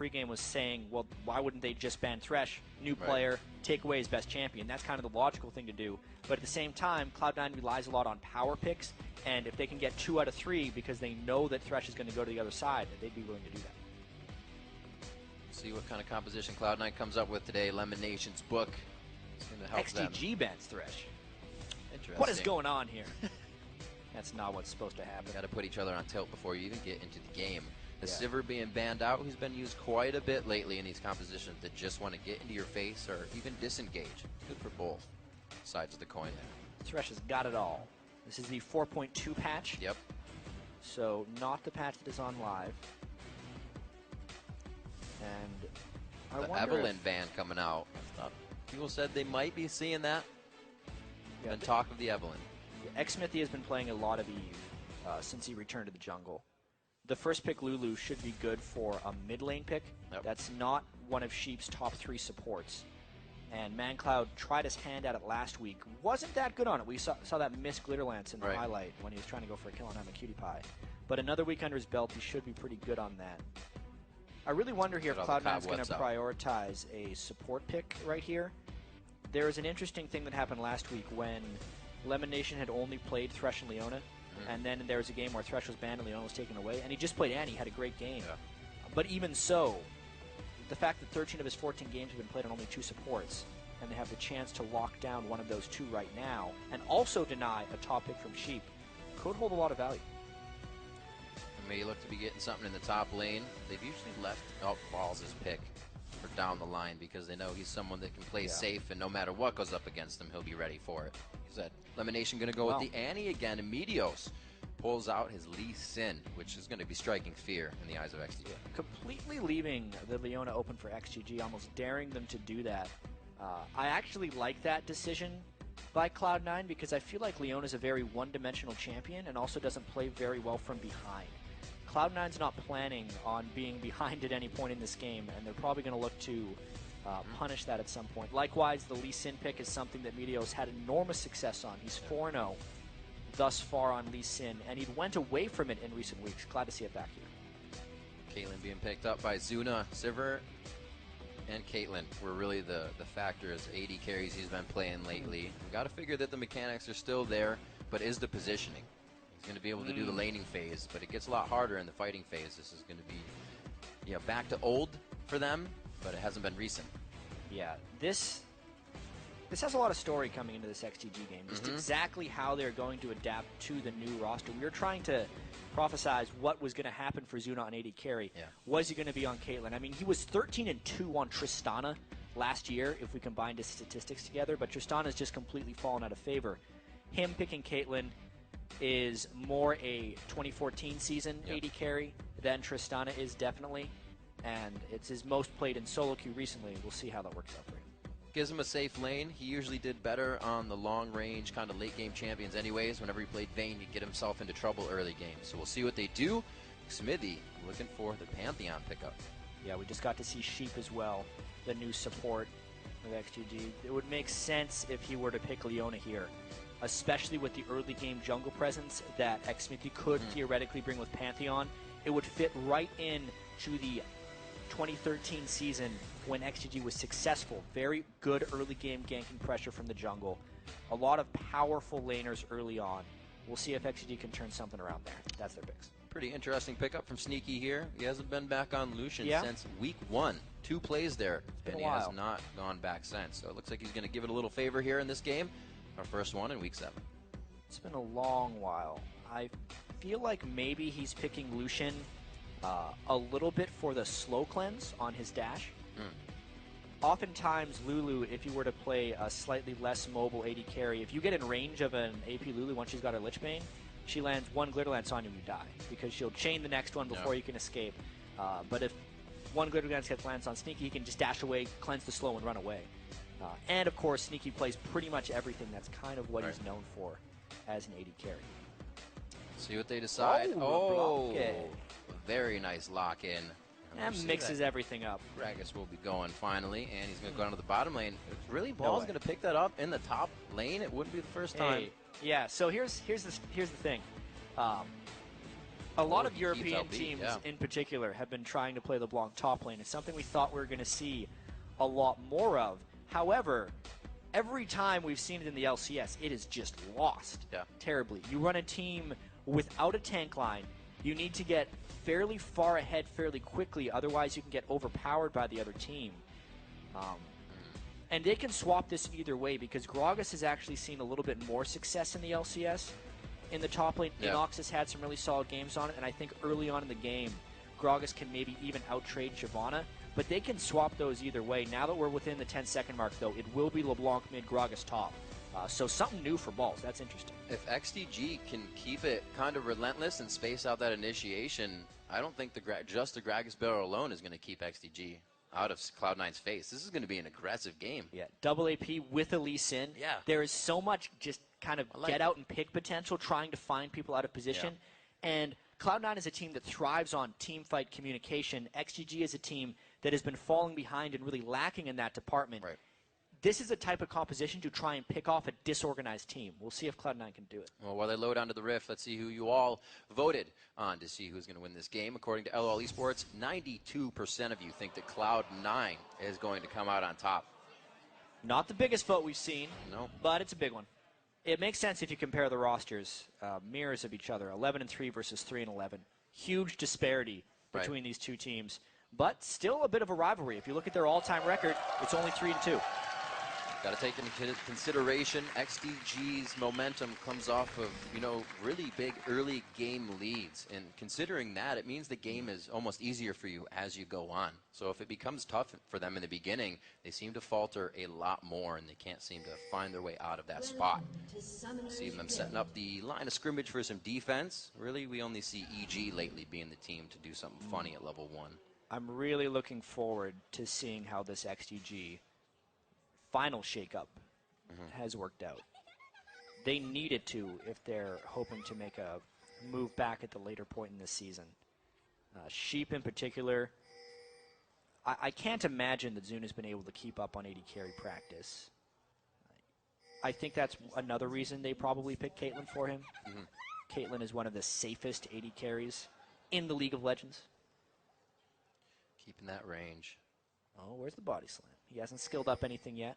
pregame was saying, well, why wouldn't they just ban Thresh, new player, take away his best champion? That's kind of the logical thing to do. But at the same time, Cloud9 relies a lot on power picks, and if they can get 2 out of 3 because they know that Thresh is going to go to the other side, they'd be willing to do that. See what kind of composition Cloud9 comes up with today. Lemon Nation's book is going to help XDG bans Thresh. Interesting. What is going on here? That's not what's supposed to happen. Got to put each other on tilt before you even get into the game. The Sivir being banned out, who's been used quite a bit lately in these compositions that just want to get into your face or even disengage. Good for both sides of the coin there. Thresh has got it all. This is the 4.2 patch. Yep. So not the patch that is on live. And the Evelynn ban coming out. People said they might be seeing that. Been talk of the Evelynn. Xmithy has been playing a lot of Eve since he returned to the jungle. The first pick, Lulu, should be good for a mid lane pick. Yep. That's not one of Sheep's top 3 supports. And ManCloud tried his hand at it last week. Wasn't that good on it. We saw that missed Glitterlance in the highlight when he was trying to go for a kill on him, a cutie pie. But another week under his belt, he should be pretty good on that. I really wonder here if Cloud9's going to prioritize a support pick right here. There is an interesting thing that happened last week when Lemon Nation had only played Thresh and Leona, and then there was a game where Thresh was banned and Leona was taken away, and he just played Annie, had a great game. Yeah. But even so, the fact that 13 of his 14 games have been played on only 2 supports, and they have the chance to lock down one of those 2 right now, and also deny a top pick from Sheep, could hold a lot of value. May look to be getting something in the top lane. They've usually left Balls' pick for down the line because they know he's someone that can play safe, and no matter what goes up against him, he'll be ready for it. Is that Lemon Nation going to go with the Annie again? And Meteos pulls out his Lee Sin, which is going to be striking fear in the eyes of XDG. Completely leaving the Leona open for XGG, almost daring them to do that. I actually like that decision by Cloud9 because I feel like Leona's a very one-dimensional champion and also doesn't play very well from behind. Cloud9's not planning on being behind at any point in this game, and they're probably going to look to punish that at some point. Likewise, the Lee Sin pick is something that Meteos had enormous success on. He's 4-0 thus far on Lee Sin, and he went away from it in recent weeks. Glad to see it back here. Caitlyn being picked up by Zuna. Sivir and Caitlyn were really the factors, 80 carries he's been playing lately. We've got to figure that the mechanics are still there, but is the positioning. He's going to be able to do the laning phase, but it gets a lot harder in the fighting phase. This is going to be back to old for them, but it hasn't been recent. Yeah, this has a lot of story coming into this XTG game. Just exactly how they're going to adapt to the new roster. We were trying to prophesize what was going to happen for Zuna on AD carry. Yeah. Was he going to be on Caitlyn? I mean, he was 13-2 on Tristana last year if we combined his statistics together, but Tristana's just completely fallen out of favor. Him picking Caitlyn is more a 2014 season AD carry than Tristana is definitely, and it's his most played in solo queue recently. We'll see how that works out for him. Gives him a safe lane. He usually did better on the long-range kind of late-game champions anyways. Whenever he played Vayne, he'd get himself into trouble early game. So we'll see what they do. Smithy looking for the Pantheon pickup. Yeah, we just got to see Sheep as well, the new support of XGG. It would make sense if he were to pick Leona here, especially with the early game jungle presence that Xmithy could theoretically bring with Pantheon. It would fit right in to the 2013 season when XGG was successful. Very good early game ganking pressure from the jungle. A lot of powerful laners early on. We'll see if XGG can turn something around there. That's their picks. Pretty interesting pickup from Sneaky here. He hasn't been back on Lucian since week 1. 2 plays there, and he has not gone back since. So it looks like he's going to give it a little favor here in this game. Our first one in week 7. It's been a long while. I feel like maybe he's picking Lucian a little bit for the slow cleanse on his dash. Oftentimes, Lulu, if you were to play a slightly less mobile AD carry, if you get in range of an AP Lulu once she's got her Lich Bane, she lands one Glitter Lance on you and you die, because she'll chain the next one before you can escape. But if one Glitter Lance gets lands on Sneaky, he can just dash away, cleanse the slow, and run away. And, of course, Sneaky plays pretty much everything. That's kind of what he's known for as an AD carry. See what they decide. Very nice lock-in. That mixes everything up. Gragas will be going finally, and he's going to go down to the bottom lane. If really Ball's going to pick that up in the top lane, it wouldn't be the first time. Yeah, so here's the thing. A lot of he keeps European out beat, teams yeah. in particular have been trying to play LeBlanc top lane. It's something we thought we were going to see a lot more of. However, every time we've seen it in the LCS, it is just lost terribly. You run a team without a tank line. You need to get fairly far ahead fairly quickly, otherwise you can get overpowered by the other team. And they can swap this either way because Gragas has actually seen a little bit more success in the LCS. In the top lane, Inox has had some really solid games on it, and I think early on in the game, Gragas can maybe even out-trade Shyvana, but they can swap those either way. Now that we're within the 10-second mark, though, it will be LeBlanc mid, Gragas top. So something new for Balls. That's interesting. If XDG can keep it kind of relentless and space out that initiation, I don't think just the Gragas barrel alone is going to keep XDG out of Cloud9's face. This is going to be an aggressive game. Yeah, double AP with a Lee Sin. Yeah. There is so much just kind of get out and pick potential, trying to find people out of position. Yeah. And Cloud9 is a team that thrives on team fight communication. XGG is a team that has been falling behind and really lacking in that department. Right. This is a type of composition to try and pick off a disorganized team. We'll see if Cloud9 can do it. Well, while they load onto the Rift, let's see who you all voted on to see who's going to win this game. According to LOL Esports, 92% of you think that Cloud9 is going to come out on top. Not the biggest vote we've seen, no, but it's a big one. It makes sense if you compare the rosters, mirrors of each other, 11-3 versus 3-11. Huge disparity between these two teams, but still a bit of a rivalry. If you look at their all-time record, it's only 3-2. Got to take into consideration XDG's momentum comes off of, really big early game leads. And considering that, it means the game is almost easier for you as you go on. So if it becomes tough for them in the beginning, they seem to falter a lot more, and they can't seem to find their way out of that spot. See them setting up the line of scrimmage for some defense. Really, we only see EG lately being the team to do something funny at level 1. I'm really looking forward to seeing how this XDG final shakeup has worked out. They needed to if they're hoping to make a move back at the later point in this season. Sheep in particular, I can't imagine that Zune has been able to keep up on 80 carry practice. I think that's another reason they probably picked Caitlyn for him. Caitlyn is one of the safest 80 carries in the League of Legends. Keeping that range. Oh, where's the body slam? He hasn't skilled up anything yet.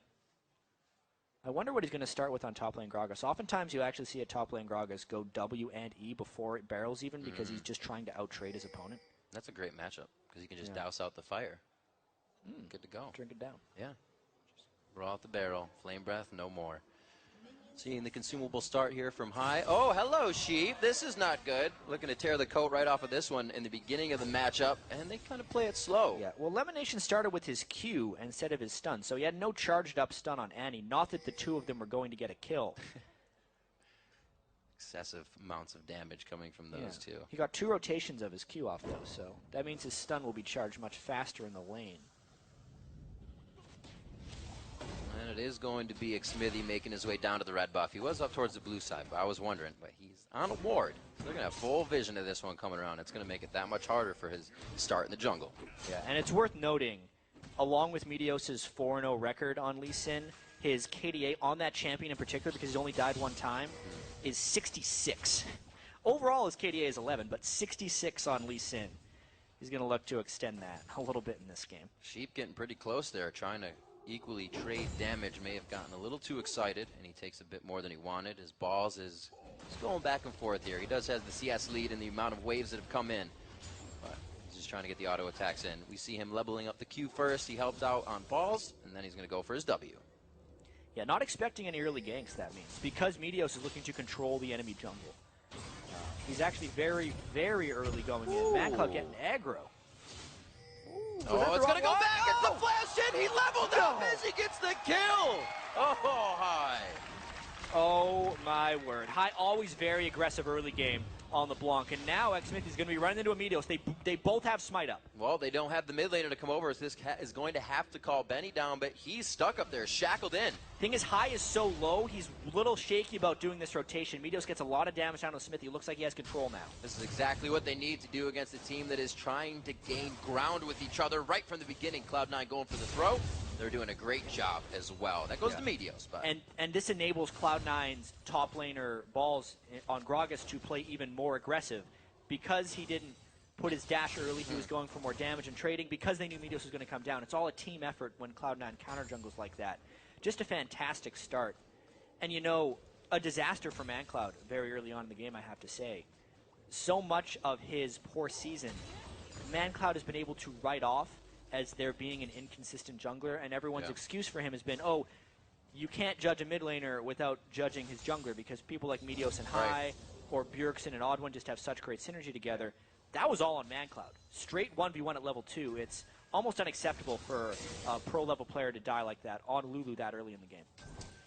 I wonder what he's going to start with on top lane Gragas. Oftentimes you actually see a top lane Gragas go W and E before it barrels even because he's just trying to out-trade his opponent. That's a great matchup because he can just douse out the fire. Good to go. Drink it down. Yeah. Just roll out the barrel. Flame breath, no more. Seeing the consumable start here from high. Oh, hello, Sheep. This is not good. Looking to tear the coat right off of this one in the beginning of the matchup, and they kind of play it slow. Yeah, well, Lemonation started with his Q instead of his stun, so he had no charged up stun on Annie. Not that the two of them were going to get a kill. Excessive amounts of damage coming from those two. He got 2 rotations of his Q off, though, so that means his stun will be charged much faster in the lane. And it is going to be Xmithy making his way down to the red buff. He was up towards the blue side, but I was wondering. But he's on a ward. So they're going to have full vision of this one coming around. It's going to make it that much harder for his start in the jungle. Yeah, and it's worth noting, along with Meteos' 4-0 record on Lee Sin, his KDA on that champion in particular, because he's only died one time, is 66. Overall, his KDA is 11, but 66 on Lee Sin. He's going to look to extend that a little bit in this game. Sheep getting pretty close there, trying to equally trade damage. May have gotten a little too excited, and he takes a bit more than he wanted. His balls is going back and forth here. He does have the CS lead in the amount of waves that have come in, but he's just trying to get the auto attacks in. We see him leveling up the Q first. He helped out on balls, and then he's going to go for his W. Yeah, not expecting any early ganks, that means, because Meteos is looking to control the enemy jungle. He's actually very, very early going in. Mancloud getting aggro. Oh, it's going to go back. It's the flash in. He leveled up as he gets the kill. Oh, High. Oh, my word. High always very aggressive early game on the Blanc. And now XSmith is going to be running into a Meteos. They both have smite up. Well, they don't have the mid laner to come over. So this is going to have to call Benny down, but he's stuck up there, shackled in. Thing is, High is so low, he's a little shaky about doing this rotation. Meteos gets a lot of damage down on Smith. He looks like he has control now. This is exactly what they need to do against a team that is trying to gain ground with each other right from the beginning. Cloud9 going for the throw. They're doing a great job as well. That goes to Meteos. But. And this enables Cloud9's top laner balls on Gragas to play even more aggressive. because he didn't put his dash early, he was going for more damage and trading, because they knew Meteos was going to come down. It's all a team effort when Cloud9 counter jungles like that. Just a fantastic start. And, you know, a disaster for ManCloud very early on in the game, I have to say. So much of his poor season, ManCloud has been able to write off as there being an inconsistent jungler, and everyone's excuse for him has been, oh, you can't judge a mid laner without judging his jungler, because people like Meteos and High or Bjergsen and Odd One just have such great synergy together. That was all on ManCloud. Straight 1v1 at level 2. It's almost unacceptable for a pro-level player to die like that on Lulu that early in the game.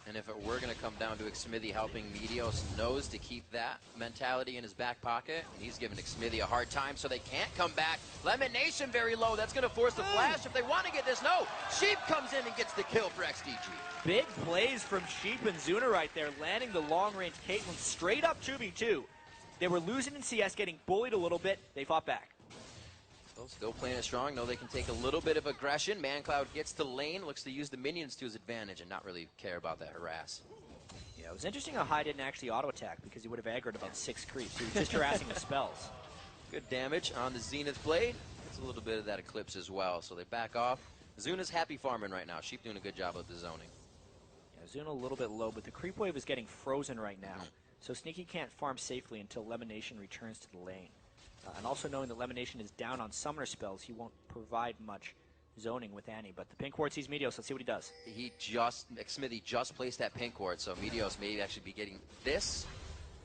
And if it were going to come down to Xmithy helping, Meteos knows to keep that mentality in his back pocket, and he's giving Xmithy a hard time, so they can't come back. Lemon Nation very low. That's going to force the flash if they want to get this. No! Sheep comes in and gets the kill for XDG. Big plays from Sheep and Zuna right there, landing the long-range Caitlyn straight up 2v2. They were losing in CS, getting bullied a little bit. They fought back. So still playing it strong. Know they can take a little bit of aggression. ManCloud gets to lane, looks to use the minions to his advantage and not really care about that harass. Yeah, it was interesting how High didn't actually auto-attack, because he would have aggroed about 6 creeps. He was just harassing with spells. Good damage on the Zenith blade. Gets a little bit of that Eclipse as well, so they back off. Zuna's happy farming right now. Sheep doing a good job with the zoning. Yeah, Zuna a little bit low, but the creep wave is getting frozen right now. So Sneaky can't farm safely until Lemon Nation returns to the lane. And also knowing that Lemon Nation is down on summoner spells, he won't provide much zoning with Annie. But the pink ward sees Meteos. Let's see what he does. Xmithy just placed that pink ward, so Meteos may actually be getting this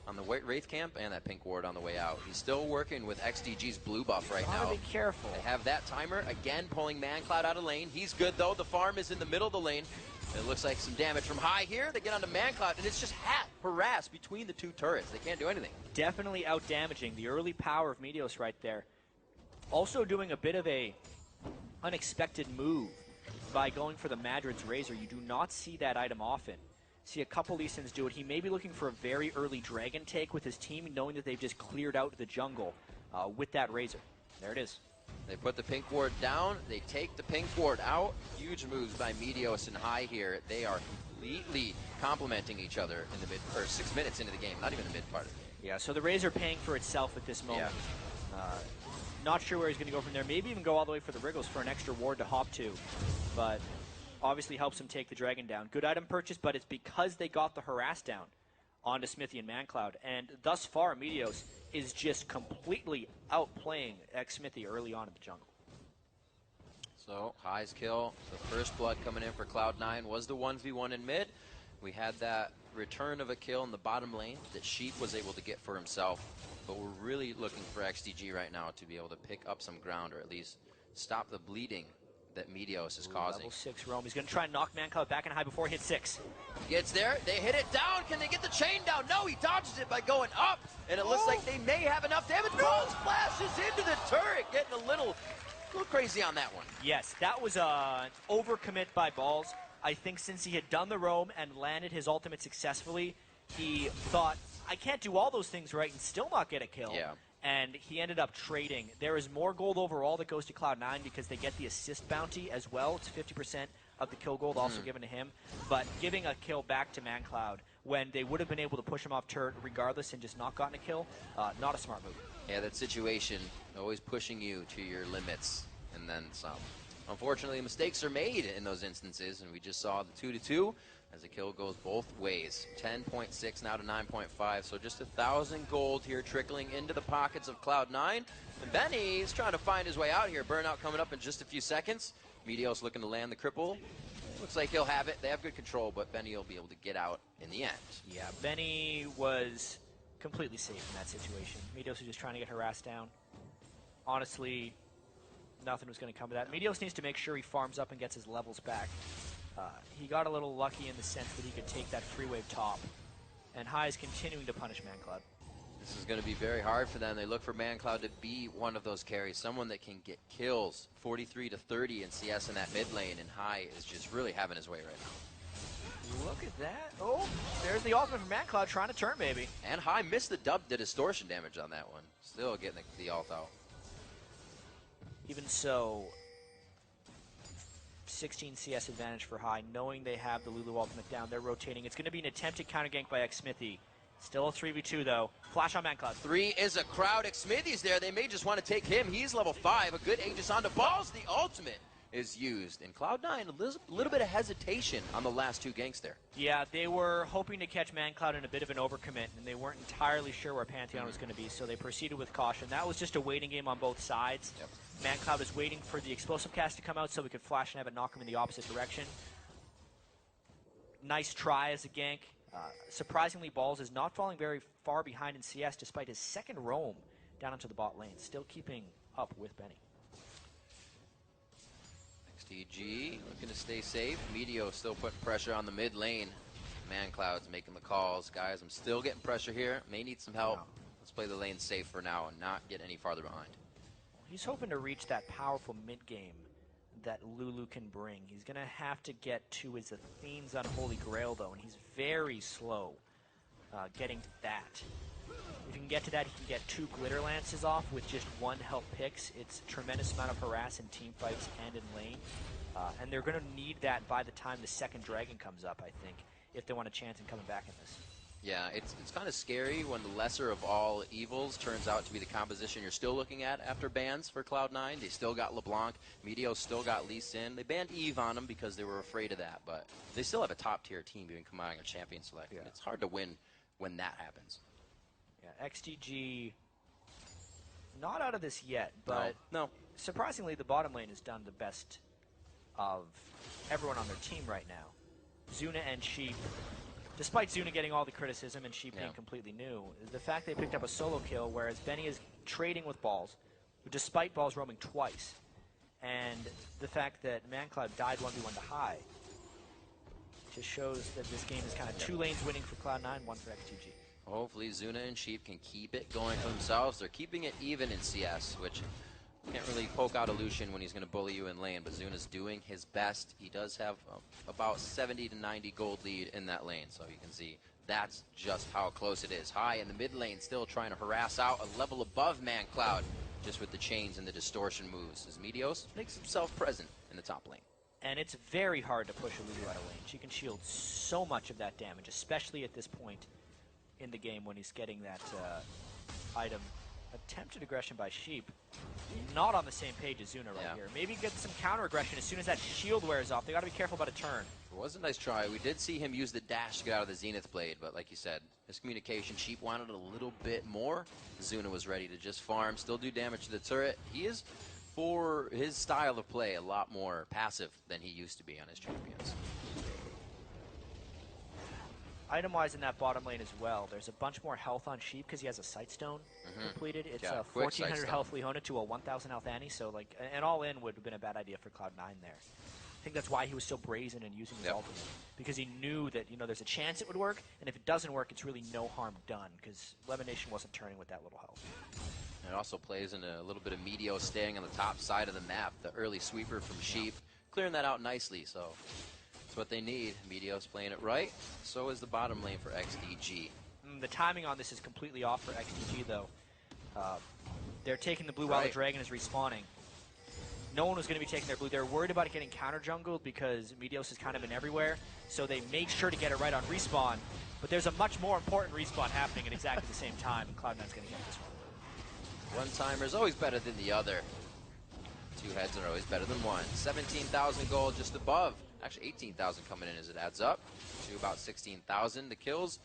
on the Wraith camp and that pink ward on the way out. He's still working with XDG's blue buff right now. Be careful. They have that timer, again pulling ManCloud out of lane. He's good though. The farm is in the middle of the lane. It looks like some damage from High here. They get onto ManCloud, and it's just harassed between the two turrets. They can't do anything. Definitely out-damaging. The early power of Meteos right there. Also doing a bit of a unexpected move by going for the Madrid's Razor. You do not see that item often. See a couple Lee Sins do it. He may be looking for a very early Dragon take with his team, knowing that they've just cleared out the jungle with that Razor. There it is. They put the pink ward down. They take the pink ward out. Huge moves by Meteos and High here. They are completely complementing each other in the mid, or 6 minutes into the game, not even the mid part of the game. Yeah, so the Razor paying for itself at this moment. Yeah. Not sure where he's going to go from there. Maybe even go all the way for the Wriggles for an extra ward to hop to. But obviously helps him take the Dragon down. Good item purchase, but it's because they got the harass down onto Smithy and ManCloud. And thus far, Meteos is just completely outplaying Xmithy early on in the jungle. So, High's kill, the first blood coming in for Cloud9 was the 1v1 in mid. We had that return of a kill in the bottom lane that Sheep was able to get for himself. But we're really looking for XDG right now to be able to pick up some ground, or at least stop the bleeding that Meteos is causing. Level 6 roam. He's going to try and knock ManCloud back in High before he hits 6. He gets there. They hit it down. Can they get the chain down? No, he dodges it by going up. And it looks like they may have enough damage. Balls flashes into the turret. Getting a little crazy on that one. Yes, that was an overcommit by Balls. I think since he had done the roam and landed his ultimate successfully, he thought, I can't do all those things right and still not get a kill. Yeah. And he ended up trading. There is more gold overall that goes to Cloud9 because they get the assist bounty as well. It's 50% of the kill gold also given to him. But giving a kill back to ManCloud when they would have been able to push him off turret regardless and just not gotten a kill, not a smart move. Yeah, that situation, always pushing you to your limits and then some. Unfortunately, mistakes are made in those instances, and we just saw the 2-2 as the kill goes both ways. 10.6 now to 9.5, so just 1,000 gold here trickling into the pockets of Cloud9. And Benny's trying to find his way out here. Burnout coming up in just a few seconds. Meteos looking to land the cripple. Looks like he'll have it. They have good control, but Benny will be able to get out in the end. Yeah, Benny was completely safe in that situation. Meteos was just trying to get harassed down. Honestly, nothing was going to come to that. Meteos needs to make sure he farms up and gets his levels back. He got a little lucky in the sense that he could take that free wave top. And High is continuing to punish ManCloud. This is going to be very hard for them. They look for ManCloud to be one of those carries, someone that can get kills, 43 to 30 in CS in that mid lane, and High is just really having his way right now. Look at that. Oh, there's the ultimate from ManCloud trying to turn, maybe. And High missed the distortion damage on that one. Still getting the ult out. Even so, 16 CS advantage for High, knowing they have the Lulu ultimate down. They're rotating. It's going to be an attempted counter gank by Xmithy. Still a 3v2, though. Flash on ManCloud. 3 is a crowd. Xmithy's there. They may just want to take him. He's level 5. A good Aegis onto balls. The ultimate is used. In Cloud9, a little bit of hesitation on the last 2 ganks there. Yeah, they were hoping to catch ManCloud in a bit of an overcommit, and they weren't entirely sure where Pantheon was going to be, so they proceeded with caution. That was just a waiting game on both sides. Yep. ManCloud was waiting for the explosive cast to come out so we could flash and have it knock him in the opposite direction. Nice try as a gank. Surprisingly, Balls is not falling very far behind in CS despite his second roam down into the bot lane, still keeping up with Benny. XDG looking to stay safe. Meteor still putting pressure on the mid lane. ManCloud's making the calls. Guys, I'm still getting pressure here. May need some help. Let's play the lane safe for now and not get any farther behind. He's hoping to reach that powerful mid game that Lulu can bring. He's going to have to get to his Athene's Unholy Grail, though, and he's very slow getting to that. If he can get to that, he can get 2 Glitter Lances off with just 1 health picks. It's a tremendous amount of harass in team fights and in lane, and they're going to need that by the time the second Dragon comes up, I think, if they want a chance in coming back in this. Yeah, it's kind of scary when the lesser of all evils turns out to be the composition you're still looking at after bans for Cloud9. They still got LeBlanc. Meteor still got Lee Sin. They banned Eve on him because they were afraid of that, but they still have a top-tier team even combining a champion select. Yeah. It's hard to win when that happens. Yeah, XDG not out of this yet, but no. Surprisingly, the bottom lane has done the best of everyone on their team right now. Zuna and Sheep. Despite Zuna getting all the criticism and Sheep being completely new, the fact they picked up a solo kill, whereas Benny is trading with Balls, despite Balls roaming twice, and the fact that ManCloud died 1v1 to high, just shows that this game is kind of 2 lanes winning for Cloud9, 1 for XDG. Hopefully Zuna and Sheep can keep it going for themselves. They're keeping it even in CS, which can't really poke out a Lucian when he's going to bully you in lane, but Zuna's doing his best. He does have about 70 to 90 gold lead in that lane, so you can see that's just how close it is. High in the mid lane, still trying to harass out a level above ManCloud, just with the chains and the distortion moves, as Meteos makes himself present in the top lane. And it's very hard to push a Lulu out of lane. She can shield so much of that damage, especially at this point in the game when he's getting that item. Attempted aggression by Sheep. Not on the same page as Zuna right here. Maybe get some counter aggression as soon as that shield wears off. They got to be careful about a turn. It was a nice try. We did see him use the dash to get out of the Zenith Blade, but like you said, his communication, Sheep wanted a little bit more. Zuna was ready to just farm, still do damage to the turret. He is, for his style of play, a lot more passive than he used to be on his champions. Item-wise in that bottom lane as well, there's a bunch more health on Sheep because he has a Sightstone completed. It's a 1,400 health Leona to a 1,000 health Annie, so like an all-in would have been a bad idea for Cloud9 there. I think that's why he was so brazen in using his ultimate, because he knew that there's a chance it would work, and if it doesn't work, it's really no harm done because Lemonation wasn't turning with that little health. It also plays in a little bit of Meteor staying on the top side of the map. The early sweeper from Sheep, clearing that out nicely, so what they need. Meteor's playing it right. So is the bottom lane for XDG. The timing on this is completely off for XDG, though. They're taking the blue while the dragon is respawning. No one was going to be taking their blue. They're worried about it getting counter-jungled because Meteos is kind of in everywhere, so they make sure to get it right on respawn. But there's a much more important respawn happening at exactly the same time, and Cloud9's going to get this one. One-timer is always better than the other. 2 heads are always better than 1. 17,000 gold just above. Actually, 18,000 coming in as it adds up to about 16,000. The kills,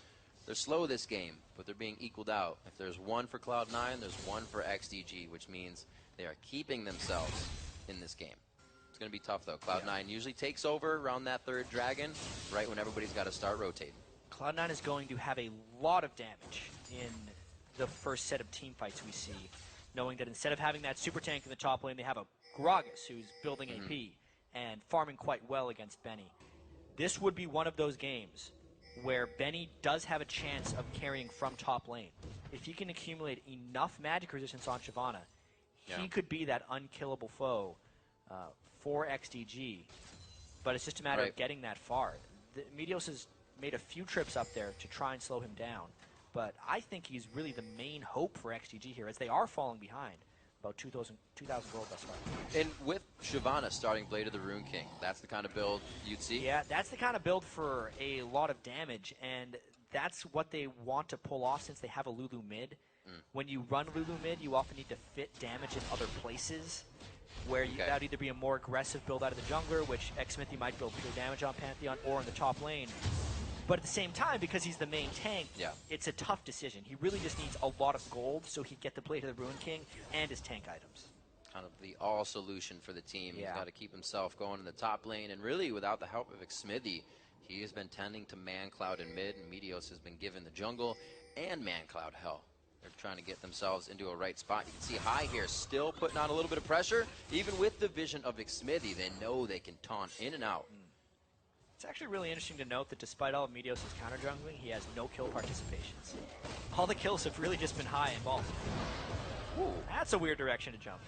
they're slow this game, but they're being equaled out. If there's 1 for Cloud9, there's 1 for XDG, which means they are keeping themselves in this game. It's going to be tough, though. Cloud9 usually takes over around that 3rd dragon, right when everybody's got to start rotating. Cloud9 is going to have a lot of damage in the first set of team fights we see, knowing that instead of having that super tank in the top lane, they have a Gragas who's building AP and farming quite well against Benny. This would be one of those games where Benny does have a chance of carrying from top lane. If he can accumulate enough magic resistance on Shyvana, he could be that unkillable foe for XDG. But it's just a matter of getting that far. Meteos has made a few trips up there to try and slow him down, but I think he's really the main hope for XDG here, as they are falling behind. About 2,000 gold thus far. And with Shyvana starting Blade of the Rune King, that's the kind of build you'd see? Yeah, that's the kind of build for a lot of damage, and that's what they want to pull off since they have a Lulu mid. When you run Lulu mid, you often need to fit damage in other places, where that would either be a more aggressive build out of the jungler, which Xmithy might build pure damage on Pantheon, or in the top lane. But at the same time, because he's the main tank, it's a tough decision. He really just needs a lot of gold so he can get the Blade of the Ruin King and his tank items. Kind of the all solution for the team. He's got to keep himself going in the top lane, and really without the help of Xmithy, he has been tending to ManCloud in mid, and Meteos has been given the jungle and ManCloud hell. They're trying to get themselves into a right spot. You can see High here still putting on a little bit of pressure. Even with the vision of Xmithy, they know they can taunt in and out. It's actually really interesting to note that despite all of Meteos' counter jungling, he has no kill participations. All the kills have really just been High and Ball. Ooh, that's a weird direction to jump.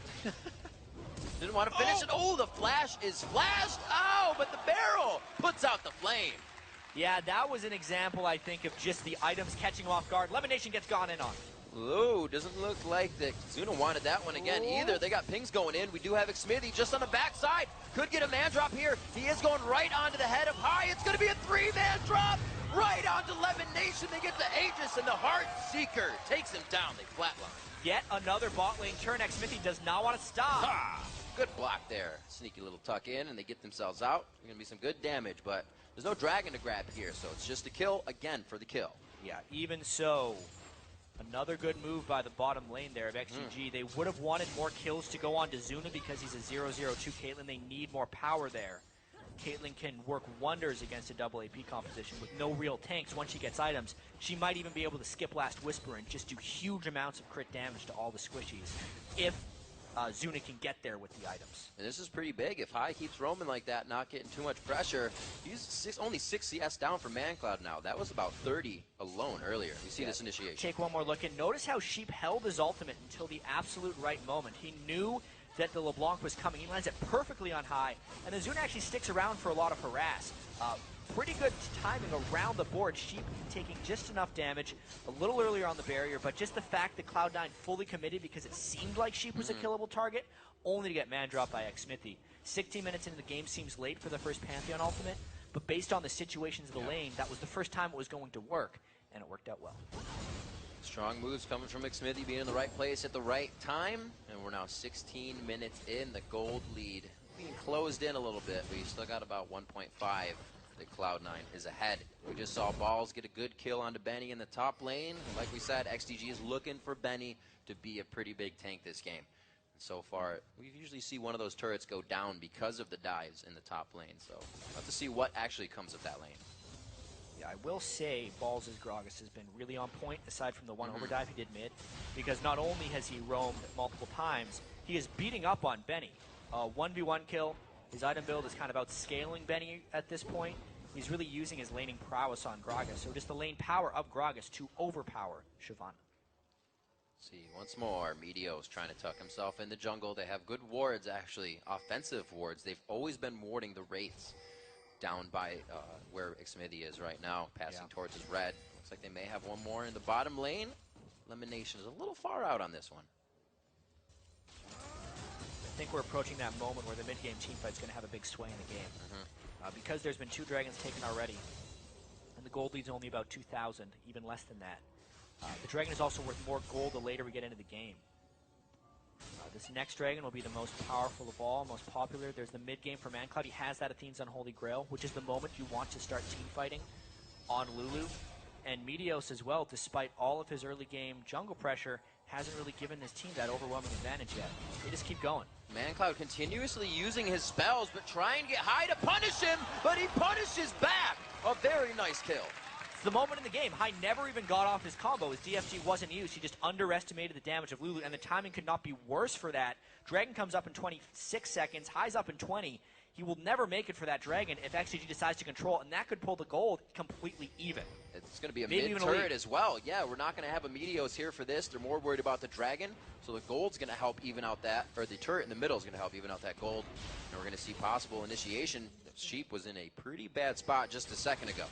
Didn't want to finish it. Oh, the flash is flashed. Oh, but the barrel puts out the flame. Yeah, that was an example, I think, of just the items catching off guard. Lemonation gets gone in on. Ooh, doesn't look like that Zuna wanted that one again either. They got pings going in. We do have Xmithy just on the backside. Could get a man drop here. He is going right onto the head of High. It's going to be a 3-man drop right onto Lemonation. They get the Aegis, and the Heart Seeker takes him down. They flatline. Yet another bot lane turn. Xmithy does not want to stop. Good block there. Sneaky little tuck in, and they get themselves out. There's going to be some good damage, but there's no dragon to grab here, so it's just a kill again for the kill. Yeah, even so, another good move by the bottom lane there of XDG. They would have wanted more kills to go on to Zuna because he's a 0-0-2 Caitlyn. They need more power there. Caitlyn can work wonders against a double AP composition with no real tanks. Once she gets items, she might even be able to skip Last Whisper and just do huge amounts of crit damage to all the squishies if Zuna can get there with the items. And this is pretty big. If High keeps roaming like that, not getting too much pressure, he's only 6 CS down for ManCloud now. That was about 30 alone earlier. You see this initiation. Take one more look, and notice how Sheep held his ultimate until the absolute right moment. He knew that the LeBlanc was coming. He lands it perfectly on High, and the Zuna actually sticks around for a lot of harass. Pretty good timing around the board. Sheep taking just enough damage a little earlier on the barrier, but just the fact that Cloud9 fully committed because it seemed like Sheep was a killable target, only to get man dropped by Xmithy. 16 minutes into the game seems late for the first Pantheon ultimate, but based on the situations of the lane, that was the first time it was going to work, and it worked out well. Strong moves coming from Xmithy, being in the right place at the right time, and we're now 16 minutes in. The gold lead being closed in a little bit, but you still got about 1.5. that Cloud9 is ahead. We just saw Balls get a good kill onto Benny in the top lane. Like we said, XDG is looking for Benny to be a pretty big tank this game. And so far, we usually see one of those turrets go down because of the dives in the top lane. So we'll have to see what actually comes of that lane. Yeah, I will say Balls' Gragas has been really on point, aside from the one overdive he did mid, because not only has he roamed multiple times, he is beating up on Benny. 1v1 kill. His item build is kind of outscaling Benny at this point. He's really using his laning prowess on Gragas, so just the lane power of Gragas to overpower Shyvana. See, once more, Meteos trying to tuck himself in the jungle. They have good wards, actually, offensive wards. They've always been warding the Wraiths down by where Xmithy is right now, passing towards his red. Looks like they may have one more in the bottom lane. Elimination is a little far out on this one. I think we're approaching that moment where the mid-game teamfight is going to have a big sway in the game. Because there's been 2 dragons taken already, and the gold lead's only about 2,000, even less than that. The dragon is also worth more gold the later we get into the game. This next dragon will be the most powerful of all, most popular. There's the mid-game for ManCloud. He has that Athene's Unholy Grail, which is the moment you want to start teamfighting on Lulu. And Meteos as well, despite all of his early game jungle pressure, hasn't really given this team that overwhelming advantage yet. They just keep going. ManCloud continuously using his spells, but trying to get High to punish him, but he punishes back. A very nice kill. It's the moment in the game. High never even got off his combo. His DFG wasn't used. He just underestimated the damage of Lulu, and the timing could not be worse for that. Dragon comes up in 26 seconds. High's up in 20. He will never make it for that dragon if XDG decides to control, and that could pull the gold completely even. It's going to be a mid-turret as well. Yeah, we're not going to have a Meteos here for this. They're more worried about the dragon, so the gold's going to help even out that, or the turret in the middle is going to help even out that gold. And we're going to see possible initiation. Sheep was in a pretty bad spot just a second ago,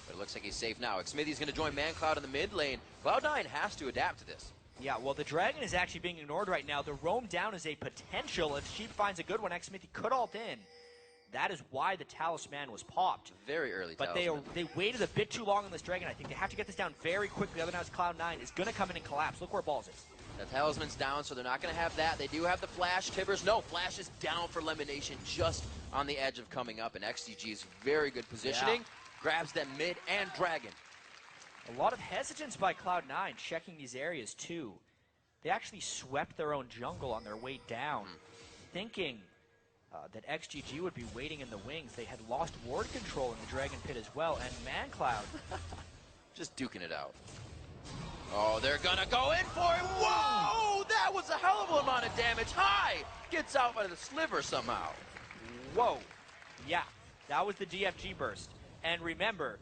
but it looks like he's safe now. Xmithy's going to join ManCloud in the mid lane. Cloud9 has to adapt to this. Yeah, well, the dragon is actually being ignored right now. The roam down is a potential. If Sheep finds a good one, Xmithy could ult in. That is why the Talisman was popped. Very early but Talisman. they waited a bit too long on this Dragon. I think they have to get this down very quickly. Otherwise, Cloud9 is going to come in and collapse. Look where Balls is. The Talisman's down, so they're not going to have that. They do have the Flash. Tibbers, no. Flash is down for elimination, just on the edge of coming up. And XDG's very good positioning. Grabs them mid and Dragon. A lot of hesitance by Cloud9 checking these areas, too. They actually swept their own jungle on their way down, thinking that XGG would be waiting in the wings. They had lost ward control in the Dragon Pit as well, and ManCloud just duking it out. Oh, they're gonna go in for it. Whoa! That was a hell of an amount of damage. High gets out by the sliver somehow. Whoa. Yeah, that was the DFG burst. And remember,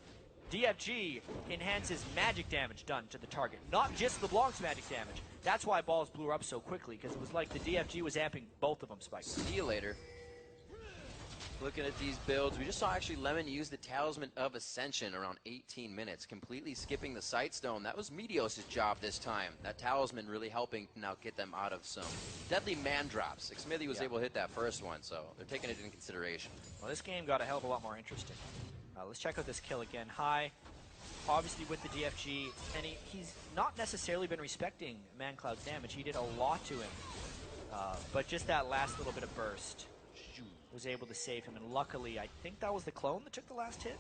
DFG enhances magic damage done to the target, not just LeBlanc's magic damage. That's why Balls blew her up so quickly, because it was like the DFG was amping both of them, Spike. See you later. Looking at these builds, we just saw actually Lemon use the Talisman of Ascension around 18 minutes, completely skipping the Sightstone. That was Meteos' job this time. That Talisman really helping now get them out of some deadly man drops. Smithy was able to hit that first one, so they're taking it into consideration. Well, this game got a hell of a lot more interesting. Let's check out this kill again. High, obviously with the DFG, and he's not necessarily been respecting ManCloud's damage. He did a lot to him, but just that last little bit of burst was able to save him, and luckily, I think that was the clone that took the last hit.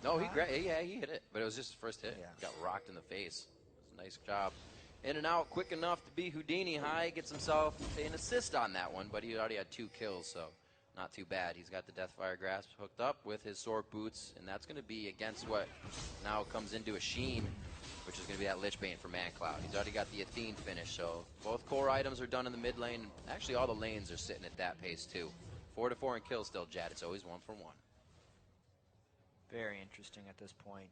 No, he hit it, but it was just the first hit. Yeah. He got rocked in the face. It was a nice job. In and out, quick enough to be Houdini. High gets himself an assist on that one, but he already had 2 kills, so not too bad. He's got the Deathfire Grasp hooked up with his Sword Boots, and that's going to be against what now comes into a Sheen, which is going to be that Lichbane for ManCloud. He's already got the Athene finish, so both core items are done in the mid lane. Actually, all the lanes are sitting at that pace, too. 4-4 in kills still, Jad. It's always 1 for 1. Very interesting at this point.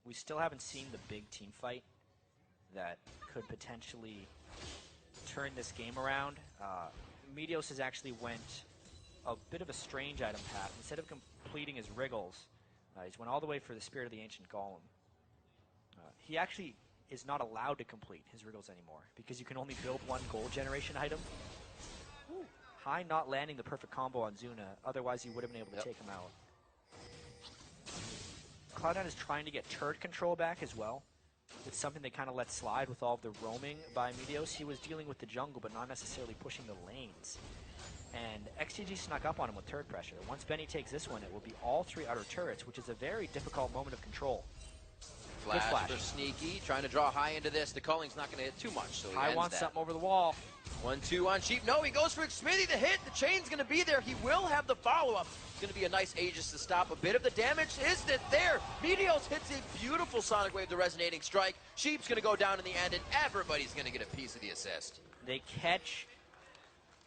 We still haven't seen the big team fight that could potentially turn this game around. Meteos has actually went a bit of a strange item path. Instead of completing his Wriggles, he's went all the way for the Spirit of the Ancient Golem. He actually is not allowed to complete his Wriggles anymore because you can only build 1 gold generation item. High not landing the perfect combo on Zuna, otherwise he would have been able to take him out. Cloud9 is trying to get turret control back as well. It's something they kind of let slide with all of the roaming by Meteos. He was dealing with the jungle, but not necessarily pushing the lanes. And XDG snuck up on him with turret pressure. Once Benny takes this one, it will be all 3 outer turrets, which is a very difficult moment of control. Flash for Sneaky, trying to draw High into this. The Culling's not going to hit too much, so he High wants something over the wall. 1-2 on Sheep. No, he goes for Smithy. The hit. The chain's going to be there. He will have the follow-up. It's going to be a nice Aegis to stop a bit of the damage. Isn't it there? Meteos hits a beautiful Sonic Wave, the resonating strike. Sheep's going to go down in the end, and everybody's going to get a piece of the assist. They catch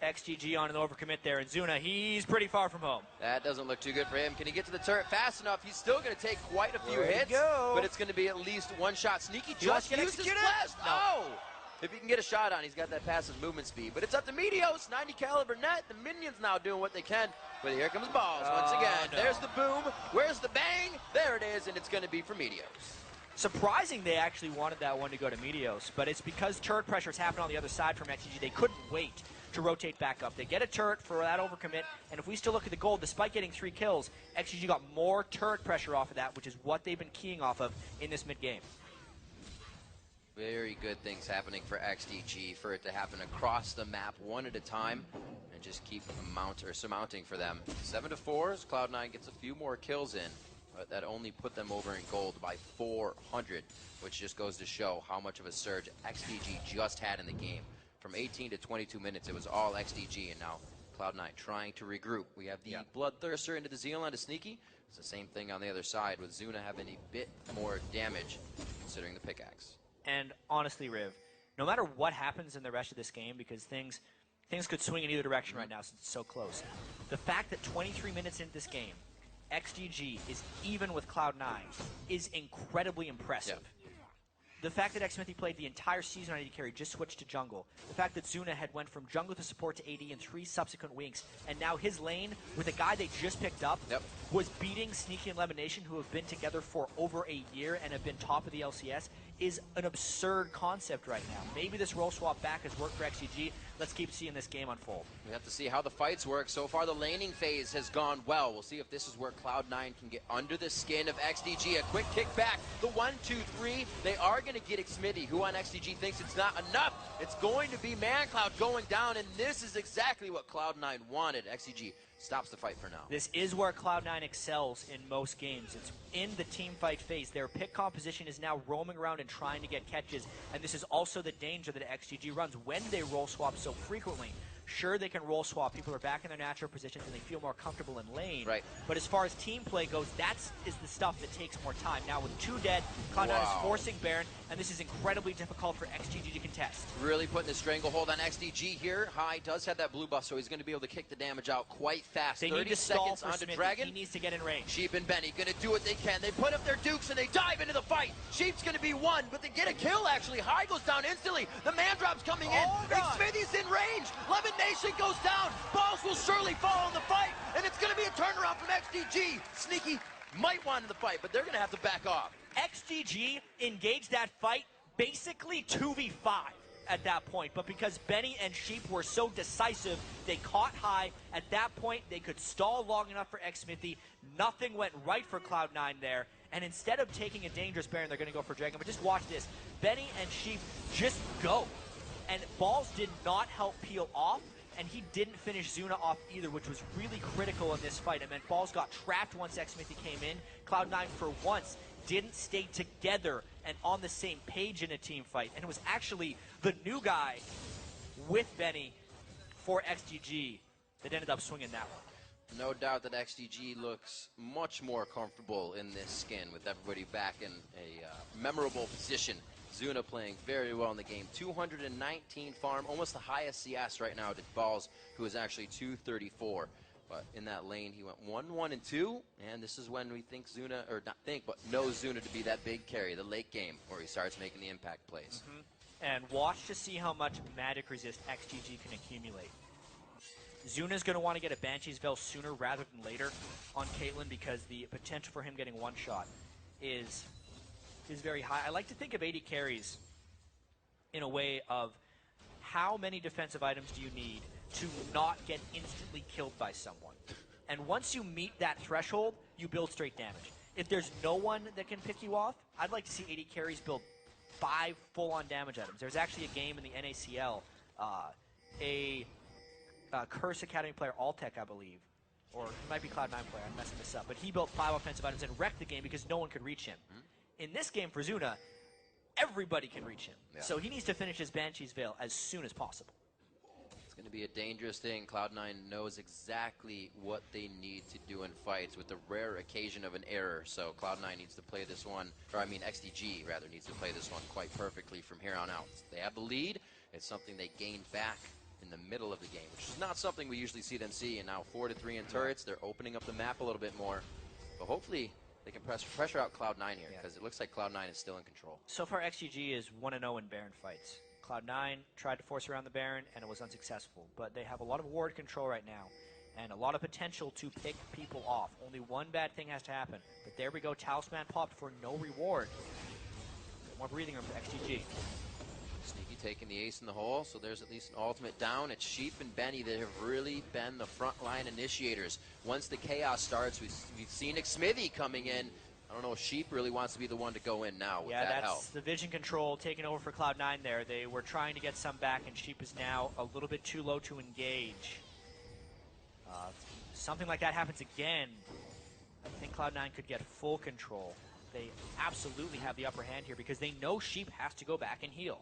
XGG on an overcommit there, and Zuna, he's pretty far from home. That doesn't look too good for him. Can he get to the turret fast enough? He's still going to take quite a few hits, but it's going to be at least 1 shot. Sneaky just used his flash. No! If he can get a shot on, he's got that passive movement speed. But it's up to Meteos, 90 caliber net. The minions now doing what they can. But here comes Balls once again. No. There's the boom. Where's the bang? There it is, and it's going to be for Meteos. Surprising they actually wanted that one to go to Meteos, but it's because turret pressures happen on the other side from XGG. They couldn't wait to rotate back up. They get a turret for that overcommit, and if we still look at the gold, despite getting 3 kills, XGG got more turret pressure off of that, which is what they've been keying off of in this mid-game. Very good things happening for XDG, for it to happen across the map one at a time and just keep surmounting for them. 7-4 as Cloud9 gets a few more kills in, but that only put them over in gold by 400, which just goes to show how much of a surge XDG just had in the game. From 18 to 22 minutes, it was all XDG, and now Cloud9 trying to regroup. We have the Bloodthirster into the Zealand to Sneaky. It's the same thing on the other side, with Zuna having a bit more damage, considering the pickaxe. And honestly, Riv, no matter what happens in the rest of this game, because things could swing in either direction right now since it's so close, the fact that 23 minutes into this game, XDG is even with Cloud9 is incredibly impressive. the fact that Xmithy played the entire season on AD carry, just switched to jungle. The fact that Zuna had went from jungle to support to AD in 3 subsequent weeks, and now his lane, with a guy they just picked up, was beating Sneaky and Lemonation, who have been together for over a year and have been top of the LCS, is an absurd concept right now. Maybe this role swap back has worked for XDG. Let's keep seeing this game unfold. We have to see how the fights work. So far, the laning phase has gone well. We'll see if this is where Cloud9 can get under the skin of XDG. A quick kick back. The 1-2-3. They are going to get Xmithy, who on XDG thinks it's not enough. It's going to be ManCloud going down, and this is exactly what Cloud9 wanted. XDG stops the fight for now. This is where Cloud9 excels in most games. It's in the team fight phase. Their pick composition is now roaming around and trying to get catches, and this is also the danger that XGG runs when they role swap so frequently. Sure, they can role swap. People are back in their natural positions and they feel more comfortable in lane. Right. But as far as team play goes, that is the stuff that takes more time. Now with 2 dead, Cloud9 is forcing Baron, and this is incredibly difficult for XGG to contest. Really putting the stranglehold on XDG here. High does have that blue buff, so he's going to be able to kick the damage out quite fast. They 30 need to seconds stall for onto Smithy. Dragon. He needs to get in range. Sheep and Benny going to do what they can. They put up their dukes and they dive into the fight. Sheep's going to be one, but they get a kill actually. High goes down instantly. The man drop's coming in. Smithy's in range. Lemon Nation goes down. Balls will surely fall in the fight, and it's going to be a turnaround from XDG. Sneaky might want in the fight, but they're going to have to back off. XDG engaged that fight basically 2v5 at that point, but because Benny and Sheep were so decisive, they caught High. At that point, they could stall long enough for Xmithy. Nothing went right for Cloud9 there, and instead of taking a dangerous Baron, they're going to go for Dragon. But just watch this. Benny and Sheep just go, and Balls did not help peel off, and he didn't finish Zuna off either, which was really critical in this fight. It meant Balls got trapped once Xmithy came in. Cloud9, for once, didn't stay together and on the same page in a team fight. And it was actually the new guy with Benny for XGG that ended up swinging that one. No doubt that XDG looks much more comfortable in this skin with everybody back in a memorable position. Zuna playing very well in the game. 219 farm, almost the highest CS right now to Balls, who is actually 234. But in that lane, he went 1-1-2, and this is when we think Zuna, or not think, but know Zuna to be that big carry, the late game, where he starts making the impact plays. And watch to see how much magic resist XGG can accumulate. Zuna's going to want to get a Banshee's Veil sooner rather than later on Caitlyn, because the potential for him getting one shot is very high. I like to think of AD carries in a way of how many defensive items do you need to not get instantly killed by someone. And once you meet that threshold, you build straight damage. If there's no one that can pick you off, I'd like to see AD carries build 5 full-on damage items. There's actually a game in the NACL, a Curse Academy player, Altec, I believe, or he might be Cloud9 player, I'm messing this up, but he built 5 offensive items and wrecked the game because no one could reach him. In this game for Zuna, everybody can reach him. Yeah. So he needs to finish his Banshee's Veil as soon as possible. It's going to be a dangerous thing. Cloud9 knows exactly what they need to do in fights with the rare occasion of an error. So Cloud9 needs to play this one, or I mean XDG rather needs to play this one quite perfectly from here on out. They have the lead. It's something they gained back in the middle of the game, which is not something we usually see them see. And now 4-3 in turrets. They're opening up the map a little bit more. But hopefully they can pressure out Cloud9 here, because it looks like Cloud9 is still in control. So far, XGG is 1-0 in Baron fights. Cloud9 tried to force around the Baron, and it was unsuccessful. But they have a lot of ward control right now, and a lot of potential to pick people off. Only one bad thing has to happen. But there we go, Talisman popped for no reward. More breathing room for XGG. Sneaky taking the ace in the hole, so there's at least an ultimate down. It's Sheep and Benny that have really been the frontline initiators. Once the chaos starts, we've seen Xmithy coming in. I don't know if Sheep really wants to be the one to go in now with that help. Yeah, that's the vision control taking over for Cloud9 there. They were trying to get some back, and Sheep is now a little bit too low to engage. Something like that happens again, I think Cloud9 could get full control. They absolutely have the upper hand here because they know Sheep has to go back and heal.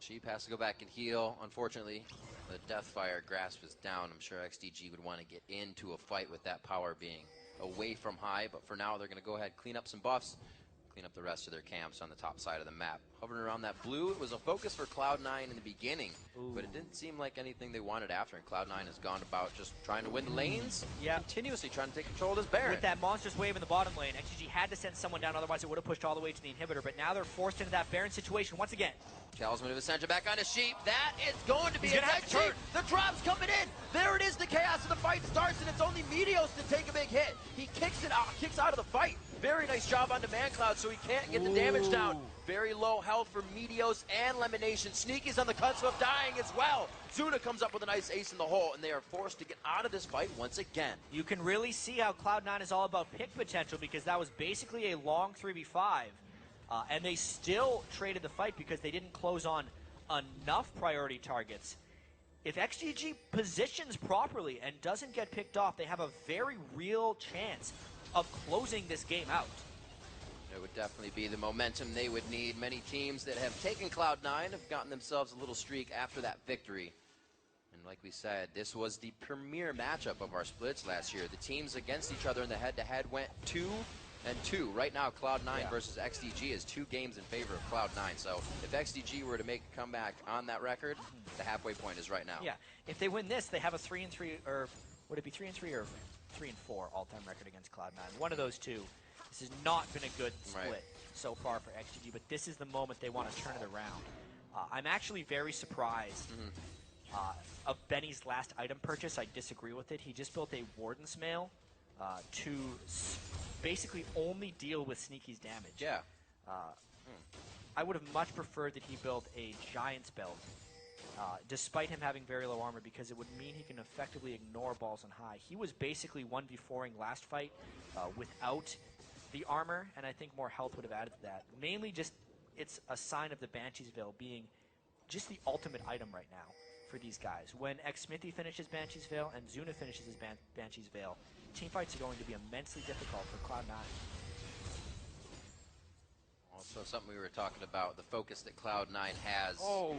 Sheep has to go back and heal. Unfortunately, the Deathfire grasp is down. I'm sure XDG would want to get into a fight with that power being away from High, but for now they're going to go ahead and clean up some buffs. clean up the rest of their camps on the top side of the map. Hovering around that blue, it was a focus for Cloud9 in the beginning, but it didn't seem like anything they wanted after, and Cloud9 has gone about just trying to win the lanes, continuously trying to take control of this Baron. With that monstrous wave in the bottom lane, XDG had to send someone down, otherwise it would have pushed all the way to the inhibitor, but now they're forced into that Baron situation once again. Talisman of Ascension back on his sheep. That is going to be a dead sheep. The drop's coming in. There it is. The chaos of the fight starts, and it's only Meteos to take a big hit. He kicks out of the fight. Very nice job on Demand Cloud, so he can't get the damage down. Very low health for Meteos and Lemonation. Sneaky's on the cusp of dying as well. Zuna comes up with a nice ace in the hole, and they are forced to get out of this fight once again. You can really see how Cloud9 is all about pick potential, because that was basically a long 3v5. And they still traded the fight because they didn't close on enough priority targets. If XDG positions properly and doesn't get picked off, they have a very real chance of closing this game out. It would definitely be the momentum they would need. Many teams that have taken Cloud9 have gotten themselves a little streak after that victory. And like we said, this was the premier matchup of our splits last year. The teams against each other in the head-to-head went 2-2. Right now, Cloud9 versus XDG is 2 games in favor of Cloud9. So if XDG were to make a comeback on that record, the halfway point is right now. Yeah, if they win this, they have a 3-3, or would it be 3-3 or 3-4 all-time record against Cloud9? One of those two. This has not been a good split so far for XDG, but this is the moment they want to turn it around. I'm actually very surprised of Benny's last item purchase. I disagree with it. He just built a Warden's Mail to basically only deal with Sneaky's damage. Yeah. I would have much preferred that he built a Giant's Belt, despite him having very low armor, because it would mean he can effectively ignore balls on high. He was basically 1v4ing last fight without the armor, and I think more health would have added to that. Mainly just, it's a sign of the Banshee's Veil being just the ultimate item right now for these guys. When Xmithy finishes Banshee's Veil and Zuna finishes his Banshee's Veil, teamfights are going to be immensely difficult for Cloud9. Also, something we were talking about, the focus that Cloud9 has. Oh,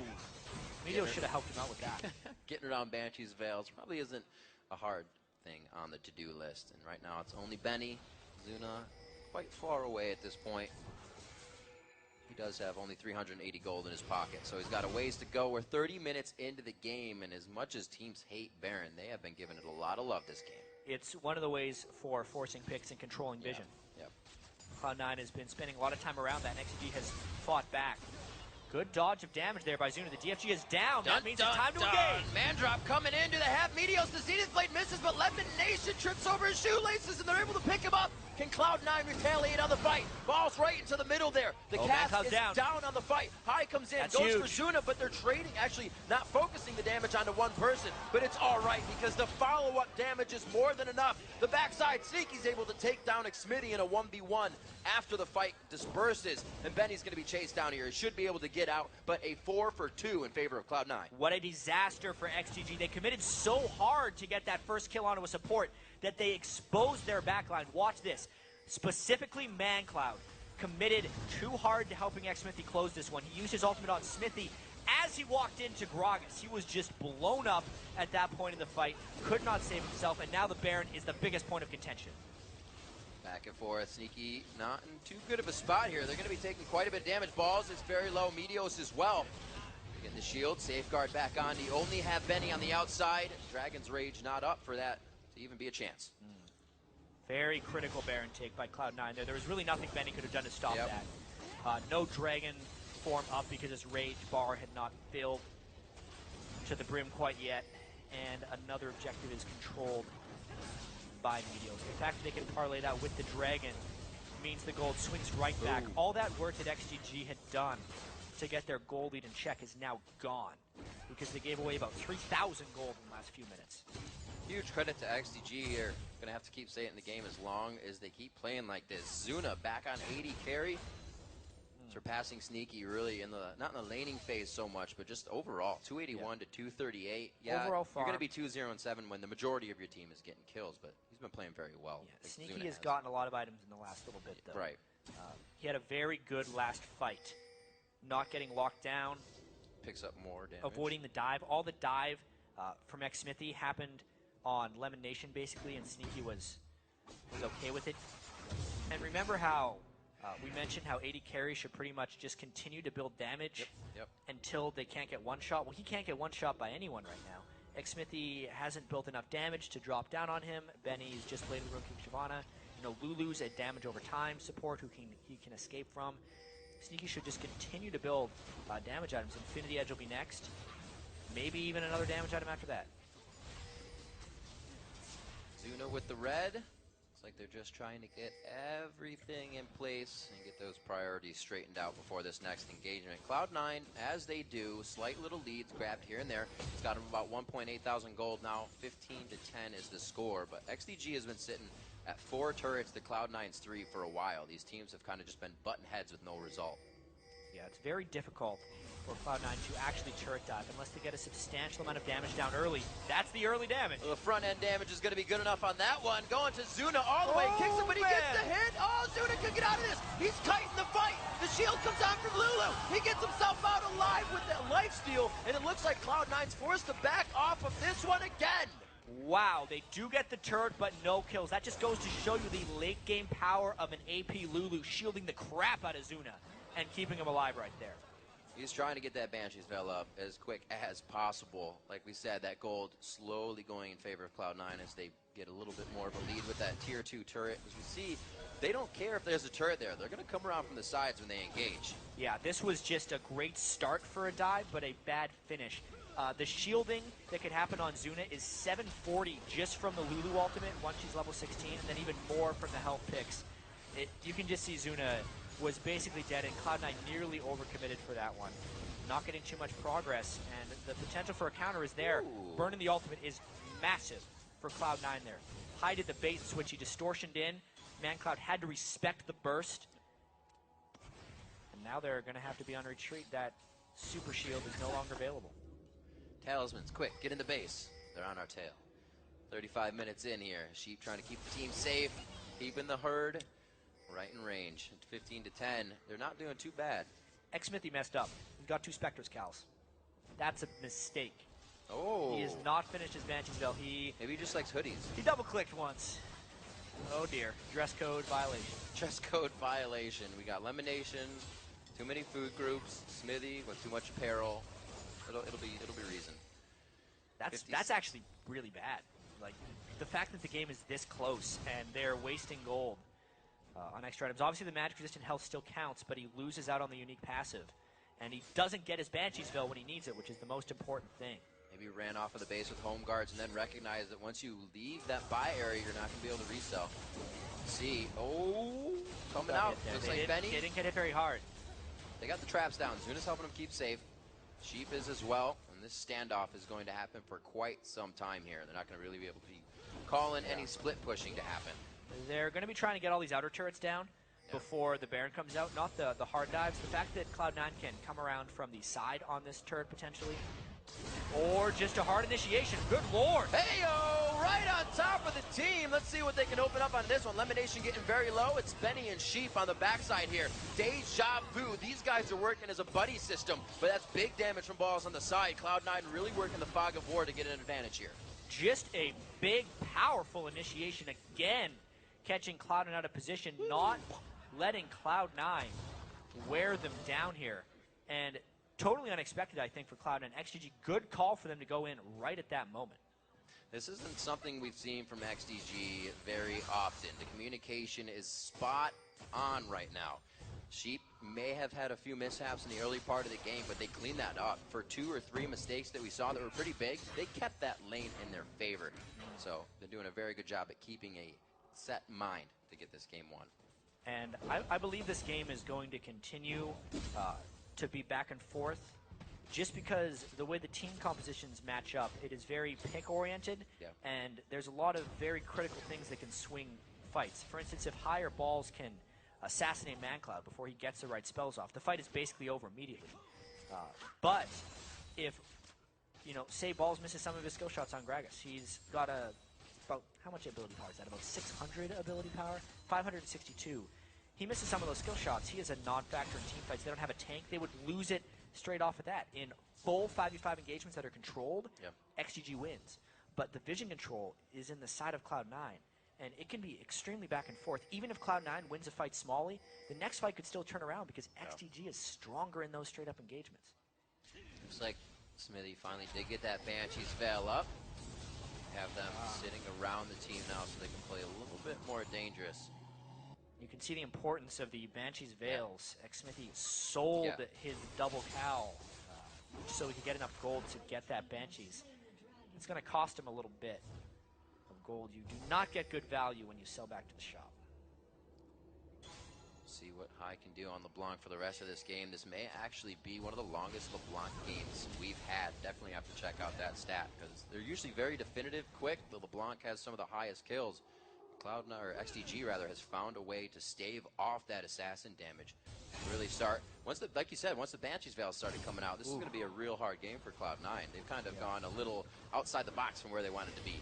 Meteos should have helped him out with that. Getting around Banshee's Veils probably isn't a hard thing on the to-do list. And right now, it's only Benny. Zuna quite far away at this point. He does have only 380 gold in his pocket, so he's got a ways to go. We're 30 minutes into the game, and as much as teams hate Baron, they have been giving it a lot of love this game. It's one of the ways for forcing picks and controlling vision. Yep. Cloud9 has been spending a lot of time around that, and XDG has fought back. Good dodge of damage there by Zuna. The DFG is down. That means it's time to engage. Man drop coming in to the half. Meteos, the Zenith Blade misses, but Lemonation trips over his shoelaces, and they're able to pick him up. Can Cloud9 retaliate on the fight? Ball's right into the middle there. The cast is down on the fight. High comes in, goes for Zuna, but they're trading, actually not focusing the damage onto one person, but it's all right because the follow-up damage is more than enough. The backside, Sneaky's able to take down Xmithy in a 1v1 after the fight disperses, and Benny's going to be chased down here. He should be able to get out, but a 4 for 2 in favor of Cloud9. What a disaster for XDG. They committed so hard to get that first kill onto a support that they exposed their backline. Watch this. Specifically, ManCloud committed too hard to helping Xmithy close this one. He used his ultimate on Smithy as he walked into Gragas. He was just blown up at that point in the fight, could not save himself, and now the Baron is the biggest point of contention. Back and forth. Sneaky not in too good of a spot here. They're going to be taking quite a bit of damage. Balls is very low. Meteos as well. Getting the shield. Safeguard back on. You only have Benny on the outside. Dragon's Rage not up for that to even be a chance. Very critical Baron take by Cloud9 there. There was really nothing Benny could have done to stop that. No Dragon form up because his Rage bar had not filled to the brim quite yet. And another objective is controlled by Meteos. The fact that they can parlay that with the Dragon means the gold swings right back. All that work that XDG had done to get their gold lead in check is now gone because they gave away about 3,000 gold in the last few minutes. Huge credit to XDG here. Gonna have to keep saying it in the game as long as they keep playing like this. Zuna back on 80 carry. Surpassing Sneaky really in the, not in the laning phase so much, but just overall. 281 to 238. Yeah, overall you're gonna be 2-0-7 when the majority of your team is getting kills, but he's been playing very well. Yeah, Sneaky has gotten a lot of items in the last little bit though. Right. He had a very good last fight. Not getting locked down. Picks up more damage. Avoiding the dive. All the dive from Xmithy happened on Lemonation basically, and Sneaky was okay with it. And remember how We mentioned how AD carry should pretty much just continue to build damage until they can't get one shot. Well, he can't get one shot by anyone right now. Xmithy hasn't built enough damage to drop down on him. Benny's just played the rookie Shyvana. Lulu's a damage over time support who he can escape from. Sneaky should just continue to build damage items. Infinity Edge will be next. Maybe even another damage item after that. Zuna with the red. Looks like they're just trying to get everything in place and get those priorities straightened out before this next engagement. Cloud9, as they do, slight little leads grabbed here and there. It's got them about 1.8 thousand gold now. 15 to 10 is the score, but XDG has been sitting at 4 turrets to Cloud9's 3 for a while. These teams have kind of just been butting heads with no result. Yeah, it's very difficult for Cloud9 to actually turret dive unless they get a substantial amount of damage down early. That's the early damage. Well, the front end damage is going to be good enough on that one. Going to Zuna all the way, kicks him, but he gets the hit. Oh, Zuna could get out of this. He's kiting the fight. The shield comes out from Lulu. He gets himself out alive with that lifesteal, and it looks like Cloud9's forced to back off of this one again. Wow, they do get the turret, but no kills. That just goes to show you the late game power of an AP Lulu shielding the crap out of Zuna and keeping him alive right there. He's trying to get that Banshee's Veil up as quick as possible. Like we said, that gold slowly going in favor of Cloud9 as they get a little bit more of a lead with that tier 2 turret. As we see, they don't care if there's a turret there. They're going to come around from the sides when they engage. Yeah, this was just a great start for a dive, but a bad finish. The shielding that could happen on Zuna is 740 just from the Lulu ultimate once she's level 16, and then even more from the health picks. You can just see Zuna was basically dead, and Cloud9 nearly overcommitted for that one. Not getting too much progress, and the potential for a counter is there. Ooh. Burning the ultimate is massive for Cloud9 there. High did the bait and switch. He distortioned in. ManCloud had to respect the burst. And now they're going to have to be on retreat. That super shield is no longer available. Talismans, quick, get in the base. They're on our tail. 35 minutes in here. Sheep trying to keep the team safe, keeping the herd right in range. 15 to 10. They're not doing too bad. Xmithy messed up. He's got 2 Spectres, Cals. That's a mistake. Oh. He has not finished his Banshee's Veil. Maybe he just likes hoodies. He double-clicked once. Oh, dear. Dress code violation. Dress code violation. We got Lemonation, too many food groups, Smithy with too much apparel. It'll be reason. That's actually really bad. Like, the fact that the game is this close and they're wasting gold on extra items. Obviously, the magic resistant health still counts, but he loses out on the unique passive. And he doesn't get his Banshee's Veil when he needs it, which is the most important thing. Maybe ran off of the base with home guards and then recognized that once you leave that buy area, you're not going to be able to resell. See, coming out. Looks like Benny. They didn't get hit very hard. They got the traps down. Zuna's helping them keep safe. Sheep is as well. And this standoff is going to happen for quite some time here. They're not going to really be able to be calling any split pushing to happen. They're going to be trying to get all these outer turrets down before the Baron comes out, not the hard dives. The fact that Cloud9 can come around from the side on this turret potentially, or just a hard initiation. Good lord. Hey-o, right on top of the team. Let's see what they can open up on this one. Lemonation getting very low. It's Benny and Sheep on the backside here. Deja Vu. These guys are working as a buddy system, but that's big damage from balls on the side. Cloud9 really working the fog of war to get an advantage here. Just a big, powerful initiation again, catching Cloud9 out of position, not letting Cloud9 wear them down here. And totally unexpected, I think, for Cloud9. XDG, good call for them to go in right at that moment. This isn't something we've seen from XDG very often. The communication is spot on right now. Sheep may have had a few mishaps in the early part of the game, but they cleaned that up. For 2 or 3 mistakes that we saw that were pretty big, they kept that lane in their favor. So they're doing a very good job at keeping a set mind to get this game won. And I believe this game is going to continue to be back and forth, just because the way the team compositions match up, it is very pick-oriented, and there's a lot of very critical things that can swing fights. For instance, if higher balls can assassinate ManCloud before he gets the right spells off, the fight is basically over immediately. But if, say Balls misses some of his skill shots on Gragas, he's got about, how much ability power is that? About 600 ability power? 562. He misses some of those skill shots. He is a non-factor in team fights. They don't have a tank. They would lose it straight off of that. In full 5v5 engagements that are controlled, XGG wins. But the vision control is in the side of Cloud9. and it can be extremely back and forth. Even if Cloud9 wins a fight smallly, the next fight could still turn around because XDG is stronger in those straight-up engagements. Looks like Smithy finally did get that Banshee's Veil up. Have them sitting around the team now so they can play a little bit more dangerous. You can see the importance of the Banshee's Veils. Smithy sold his double cow so he could get enough gold to get that Banshee's. It's going to cost him a little bit of gold. You do not get good value when you sell back to the shop. See what High can do on LeBlanc for the rest of this game. This may actually be one of the longest LeBlanc games we've had. Definitely have to check out that stat because they're usually very definitive, quick. The LeBlanc has some of the highest kills. Cloud9, or XDG rather, has found a way to stave off that assassin damage. Really start once the, like you said, once the Banshee's Veil started coming out, this is going to be a real hard game for Cloud9. They've kind of gone a little outside the box from where they wanted to be.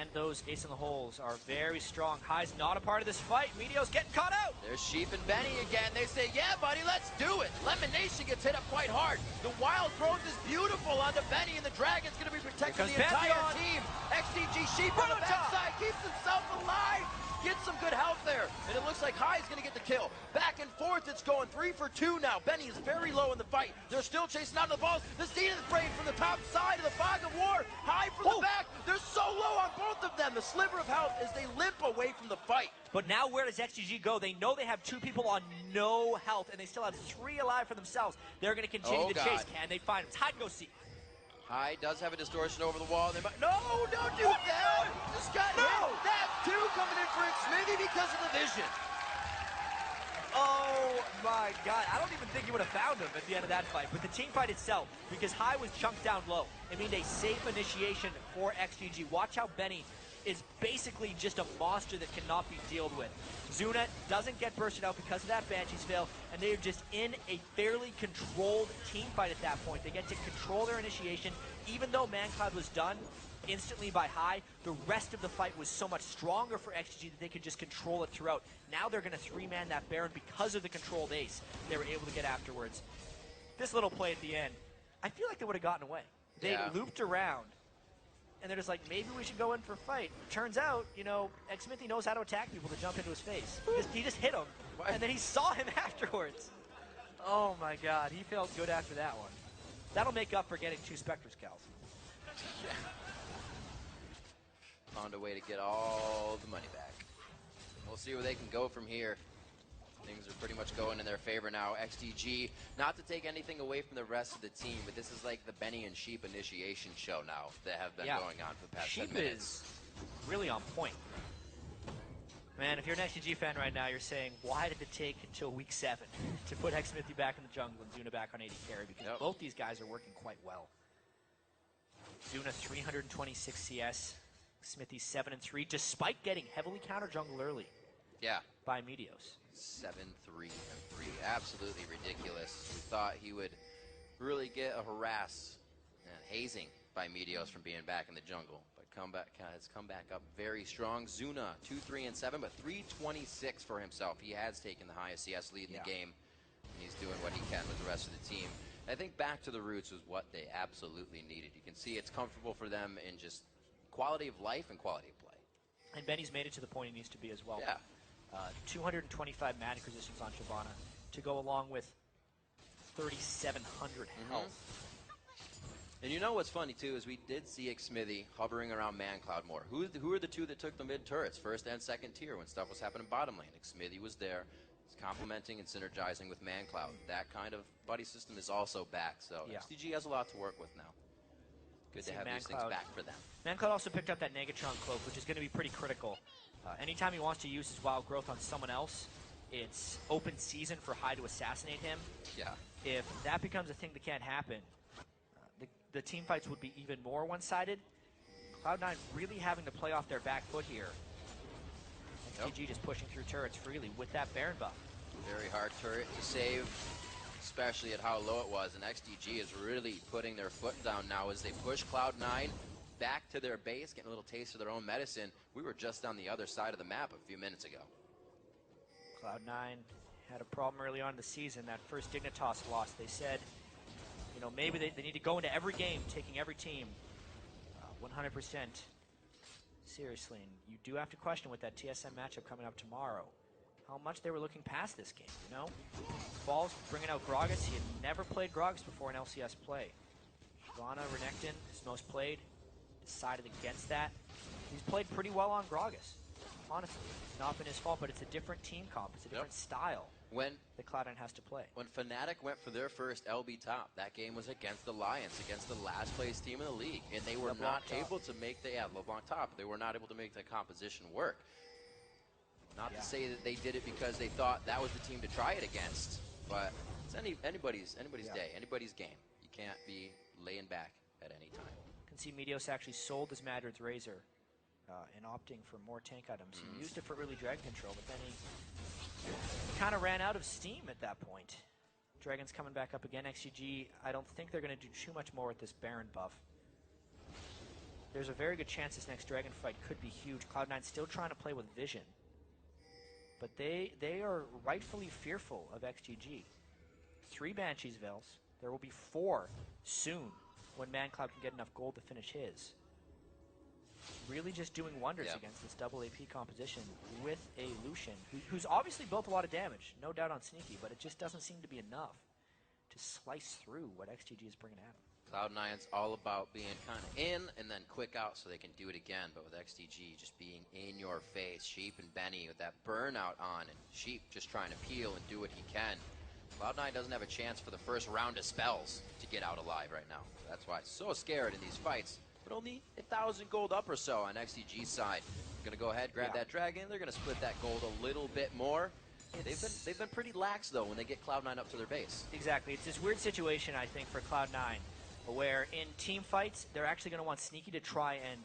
And those ace in the holes are very strong. High's not a part of this fight. Meteo's getting caught out. There's Sheep and Benny again. They say, yeah, buddy, let's do it. Lemonation gets hit up quite hard. The wild growth is beautiful onto Benny, and the Dragon's going to be protecting the entire team. XDG Sheep on the backside keeps himself alive. Gets some good health there, and it looks like High's going to get the kill. Back and forth, it's going 3 for 2 now. Benny is very low in the fight. They're still chasing out of the balls. The Steed is spraying from the top side of the fog of war. High from the back. They're so low on both of them. The sliver of health as they limp away from the fight. But now where does XGG go? They know they have 2 people on no health, and they still have 3 alive for themselves. They're going to continue the chase. Can they find him? It's hide and go seek. High does have a distortion over the wall. They might, no, don't do that. Just got hit. That too coming in for Smithy because of the vision. Oh my God! I don't even think he would have found him at the end of that fight. But the team fight itself, because High was chunked down low, it means a safe initiation for XGG. Watch how Benny is basically just a monster that cannot be dealt with. Zuna doesn't get bursted out because of that Banshee's Veil, and they're just in a fairly controlled team fight at that point. They get to control their initiation. Even though ManCloud was done instantly by High, the rest of the fight was so much stronger for XGG that they could just control it throughout. Now they're going to 3-man that Baron because of the controlled ace they were able to get afterwards. This little play at the end, I feel like they would have gotten away. They looped around, and they're just like, maybe we should go in for a fight. Turns out, you know, Smithy knows how to attack people to jump into his face. He just hit him, and then he saw him afterwards. Oh my God, he felt good after that one. That'll make up for getting 2 Spectre's cows. Yeah. Found a way to get all the money back. We'll see where they can go from here. Things are pretty much going in their favor now. XDG, not to take anything away from the rest of the team, but this is like the Benny and Sheep initiation show now that have been going on for the past 10 minutes. Sheep is really on point. Man, if you're an XDG fan right now, you're saying, why did it take until week 7 to put Smithy back in the jungle and Zuna back on 80 carry? Because both these guys are working quite well. Zuna 326 CS, Smithy 7-3, despite getting heavily counter jungle early. By Meteos. 7-3-3, absolutely ridiculous. We thought he would really get a harass and hazing by Meteos from being back in the jungle, but has come back up very strong. Zuna 2-3-7, but 326 for himself. He has taken the highest CS lead in the game, and he's doing what he can with the rest of the team. I think back to the roots was what they absolutely needed. You can see it's comfortable for them in just quality of life and quality of play. And Benny's made it to the point he needs to be as well. 225 mana acquisitions on Shyvana to go along with 3,700 health. And you know what's funny too is we did see Smithy hovering around ManCloud more. Who are the 2 that took the mid turrets, first and second tier, when stuff was happening bottom lane? Smithy was there. Complementing and synergizing with ManCloud. That kind of buddy system is also back, so XDG has a lot to work with now. Good to have these things back for them. ManCloud also picked up that Negatron cloak, which is going to be pretty critical. Anytime he wants to use his wild growth on someone else, it's open season for High to assassinate him. If that becomes a thing that can't happen, the team fights would be even more one-sided. Cloud9 really having to play off their back foot here. XDG just pushing through turrets freely with that Baron buff. Very hard turret to save, especially at how low it was. And XDG is really putting their foot down now as they push Cloud9 back to their base, getting a little taste of their own medicine. We were just on the other side of the map a few minutes ago. Cloud9 had a problem early on in the season. That first Dignitas loss, they said, you know, maybe they need to go into every game, taking every team 100%. Seriously, and you do have to question with that TSM matchup coming up tomorrow, how much they were looking past this game, you know? Balls bringing out Gragas. He had never played Gragas before in LCS play. Shyvana, Renekton, his most played, decided against that. He's played pretty well on Gragas, honestly. It's not been his fault, but it's a different team comp. It's a different style that Cloud9 has to play. When Fnatic went for their first LB top, that game was against the Lions, against the last place team in the league, and they were not able to make the LeBlanc top. They were not able to make the composition work. Not to say that they did it because they thought that was the team to try it against, but it's anybody's day, anybody's game. You can't be laying back at any time. You can see Meteos actually sold his Madrid's Razor and opting for more tank items. He used it for early dragon control, but then he kind of ran out of steam at that point. Dragon's coming back up again. XDG, I don't think they're going to do too much more with this Baron buff. There's a very good chance this next Dragon fight could be huge. Cloud9 still trying to play with vision, but they are rightfully fearful of XDG. 3 Banshees Veils. There will be 4 soon when ManCloud can get enough gold to finish his. Really just doing wonders against this double AP composition with a Lucian, who's obviously built a lot of damage, no doubt on Sneaky, but it just doesn't seem to be enough to slice through what XGG is bringing at him. Cloud9's all about being kind of in and then quick out so they can do it again, but with XDG just being in your face, Sheep and Benny with that burnout on, and Sheep just trying to peel and do what he can. Cloud9 doesn't have a chance for the first round of spells to get out alive right now. That's why it's so scared in these fights. But only 1,000 gold up or so on XDG's side. Going to go ahead, grab that dragon. They're going to split that gold a little bit more. They've been pretty lax, though, when they get Cloud9 up to their base. Exactly. It's this weird situation, I think, for Cloud9, where in team fights, they're actually going to want Sneaky to try and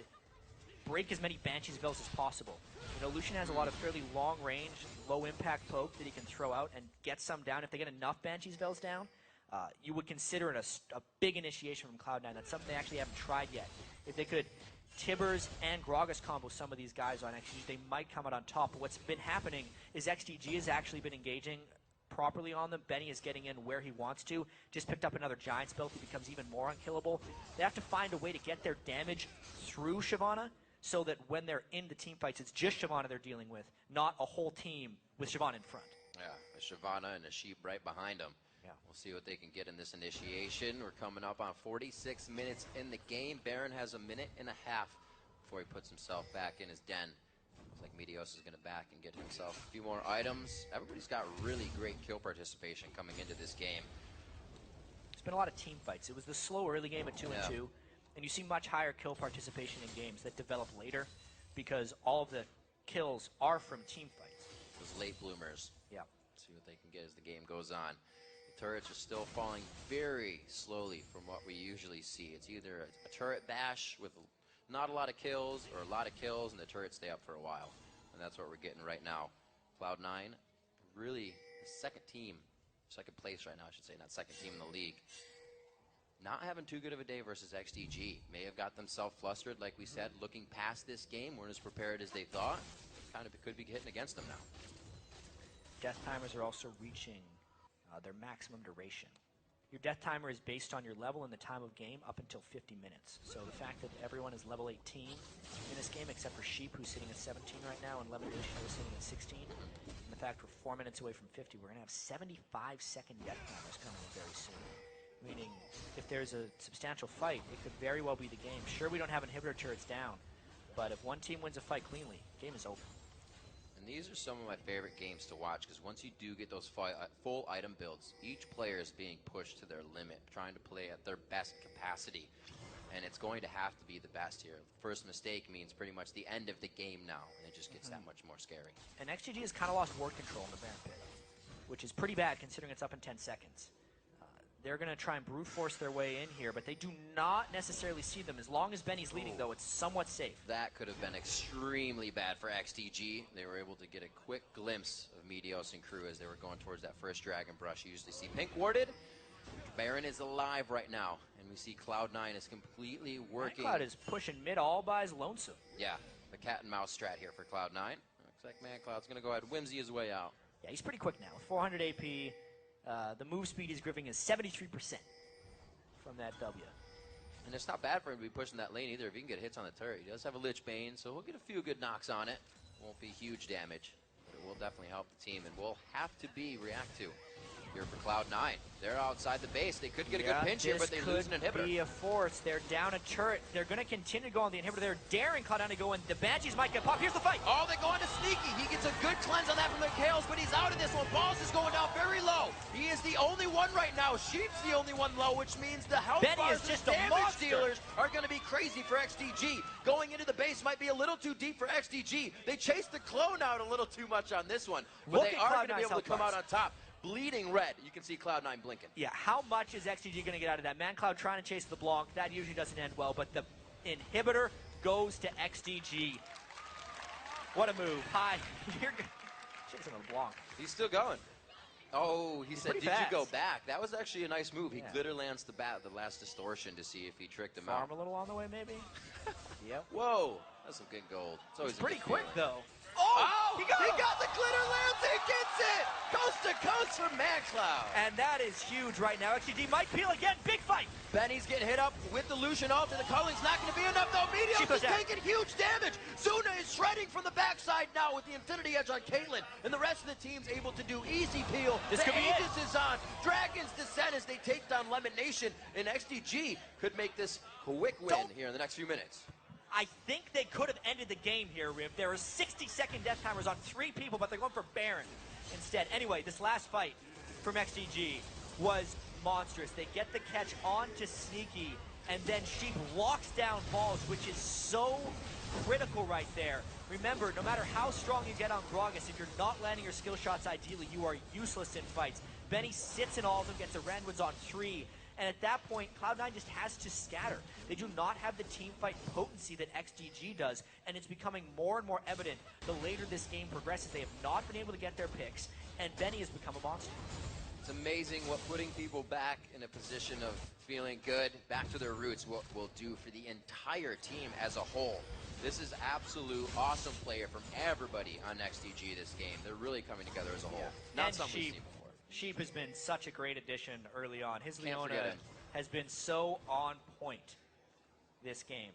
break as many Banshees Veils as possible. You know, Lucian has a lot of fairly long-range, low-impact poke that he can throw out and get some down. If they get enough Banshees Veils down, you would consider it a big initiation from Cloud9. That's something they actually haven't tried yet. If they could Tibbers and Gragas combo some of these guys on XDG, they might come out on top. But what's been happening is XDG has actually been engaging properly on them. Benny is getting in where he wants to. Just picked up another Giant spell. He becomes even more unkillable. They have to find a way to get their damage through Shyvana so that when they're in the team fights, it's just Shyvana they're dealing with, not a whole team with Shyvana in front. Yeah, a Shyvana and a Sheep right behind them. Yeah. We'll see what they can get in this initiation. We're coming up on 46 minutes in the game. Baron has a minute and a half before he puts himself back in his den. Looks like Meteos is going to back and get himself a few more items. Everybody's got really great kill participation coming into this game. It's been a lot of team fights. It was the slow early game at 2-2, and you see much higher kill participation in games that develop later because all of the kills are from team fights. Those late bloomers. Yeah. See what they can get as the game goes on. Turrets are still falling very slowly from what we usually see. It's either a turret bash with not a lot of kills or a lot of kills and the turrets stay up for a while. And that's what we're getting right now. Cloud9, really second place right now, I should say, not second team in the league. Not having too good of a day versus XDG. May have got themselves flustered, like we said, looking past this game, weren't as prepared as they thought. Kind of could be hitting against them now. Death timers are also reaching their maximum duration. Your death timer is based on your level and the time of game up until 50 minutes. So the fact that everyone is level 18 in this game, except for Sheep, who's sitting at 17 right now, and Levitation, who's sitting at 16, and the fact we're 4 minutes away from 50, we're going to have 75-second death timers coming in very soon. Meaning, if there's a substantial fight, it could very well be the game. Sure, we don't have inhibitor turrets down, but if one team wins a fight cleanly, game is over. And these are some of my favorite games to watch because once you do get those full item builds, each player is being pushed to their limit, trying to play at their best capacity. And it's going to have to be the best here. First mistake means pretty much the end of the game now, and it just gets that much more scary. And XGG has kind of lost ward control in the Baron Pit, which is pretty bad considering it's up in 10 seconds. They're going to try and brute force their way in here, but they do not necessarily see them. As long as Benny's leading, though, it's somewhat safe. That could have been extremely bad for XDG. They were able to get a quick glimpse of Meteos and crew as they were going towards that first Dragon Brush. You usually see Pink warded. Baron is alive right now, and we see Cloud9 is completely working. Cloud is pushing mid all by his lonesome. Yeah, the cat and mouse strat here for Cloud9. Looks like ManCloud's going to go ahead and whimsy his way out. Yeah, he's pretty quick now. 400 AP. The move speed he's gripping is 73% from that W. And it's not bad for him to be pushing that lane either if he can get hits on the turret. He does have a Lich Bane, so he'll get a few good knocks on it. Won't be huge damage, but it will definitely help the team, and will have to be react to here for Cloud9. They're outside the base. They could get a good pinch here, but they lose an inhibitor. This could be a force. They're down a turret. They're going to continue to go on the inhibitor. They're daring Cloud9 to go in. The Banshees might get popped. Here's the fight. Oh, they go on to Sneaky. He gets a good cleanse on that from the Chaos, but he's out of this one. Balls is going down very low. He is the only one right now. Sheep's the only one low, which means the health bars and damage dealers are going to be crazy for XDG. Going into the base might be a little too deep for XDG. They chased the clone out a little too much on this one, but they are going to be able to come out on top. Bleeding red. You can see Cloud9 blinking. Yeah, how much is XDG going to get out of that? ManCloud trying to chase the Blanc. That usually doesn't end well, but the inhibitor goes to XDG. What a move. Hi. You're chasing the Blanc. He's still going. Oh, he said, did you go back? That was actually a nice move. He glitter lands the last distortion to see if he tricked him out. Farm a little on the way, maybe? Yep. Whoa. That's some good gold. It's always pretty quick, though. Oh, he got the glitter lance. He gets it. Coast to coast from ManCloud. And that is huge right now. XDG might peel again. Big fight. Benny's getting hit up with the Lucian ult, and the culling's not going to be enough, though. Meteos is taking huge damage. Zuna is shredding from the backside now with the Infinity Edge on Caitlyn, and the rest of the team's able to do easy peel. This could be it. Aegis is on. Dragons descend as they take down Lemon Nation, and XDG could make this quick win here in the next few minutes. I think they could have ended the game here, Riv. There were 60-second death timers on 3 people, but they're going for Baron instead. Anyway, this last fight from XDG was monstrous. They get the catch onto Sneaky, and then Sheep locks down balls, which is so critical right there. Remember, no matter how strong you get on Gragas, if you're not landing your skill shots ideally, you are useless in fights. Benny sits in all of them, gets a Randwoods on 3. And at that point, Cloud9 just has to scatter. They do not have the team fight potency that XDG does, and it's becoming more and more evident the later this game progresses. They have not been able to get their picks, and Benny has become a monster. It's amazing what putting people back in a position of feeling good, back to their roots, what will do for the entire team as a whole. This is absolute awesome player from everybody on XDG this game. They're really coming together as a whole. Not something we've seen before. Sheep has been such a great addition early on. His Leona has been so on point this game.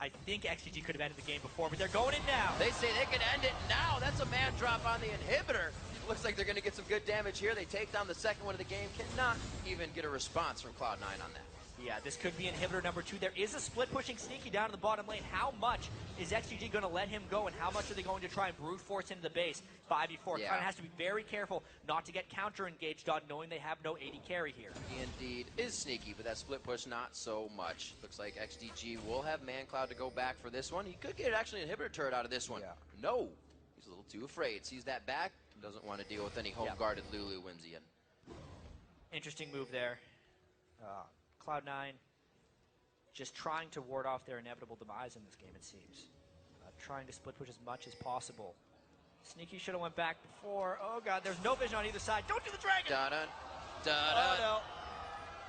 I think XDG could have ended the game before, but they're going in now. They say they can end it now. That's a man drop on the inhibitor. Looks like they're going to get some good damage here. They take down the second one of the game. Cannot even get a response from Cloud9 on that. Yeah, this could be inhibitor number 2. There is a split pushing Sneaky down in the bottom lane. How much is XDG going to let him go, and how much are they going to try and brute force into the base? 5v4. Yeah. Cloud9 has to be very careful not to get counter engaged on, knowing they have no AD carry here. He indeed is sneaky, but that split push not so much. Looks like XDG will have ManCloud to go back for this one. He could get actually an inhibitor turret out of this one. Yeah. No, he's a little too afraid. Sees that back, doesn't want to deal with any home guarded Lulu wins in. Interesting move there. Cloud9 just trying to ward off their inevitable demise in this game, it seems. Trying to split push as much as possible. Sneaky should have went back before. Oh god, there's no vision on either side. Don't do the dragon! Da-dun, da-dun. Oh no.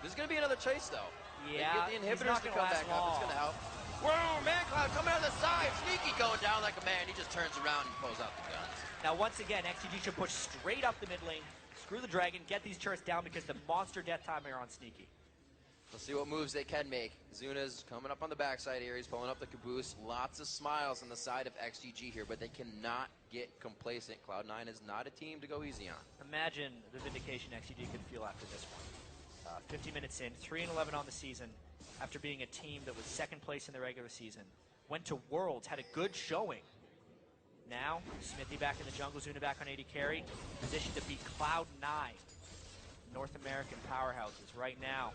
This is going to be another chase though. Yeah, they get the inhibitors to come back up. It's going to help. Whoa, ManCloud coming out of the side. Sneaky going down like a man. He just turns around and pulls out the guns. Now once again, XDG should push straight up the mid lane. Screw the dragon, get these turrets down because the monster death timer on Sneaky. Let's see what moves they can make. Zuna's coming up on the backside here. He's pulling up the caboose. Lots of smiles on the side of XDG here, but they cannot get complacent. Cloud9 is not a team to go easy on. Imagine the vindication XDG could feel after this one. 50 minutes in, 3-11 on the season, after being a team that was second place in the regular season. Went to Worlds, had a good showing. Now, Smithy back in the jungle, Zuna back on AD carry, positioned to beat Cloud9. North American powerhouses right now.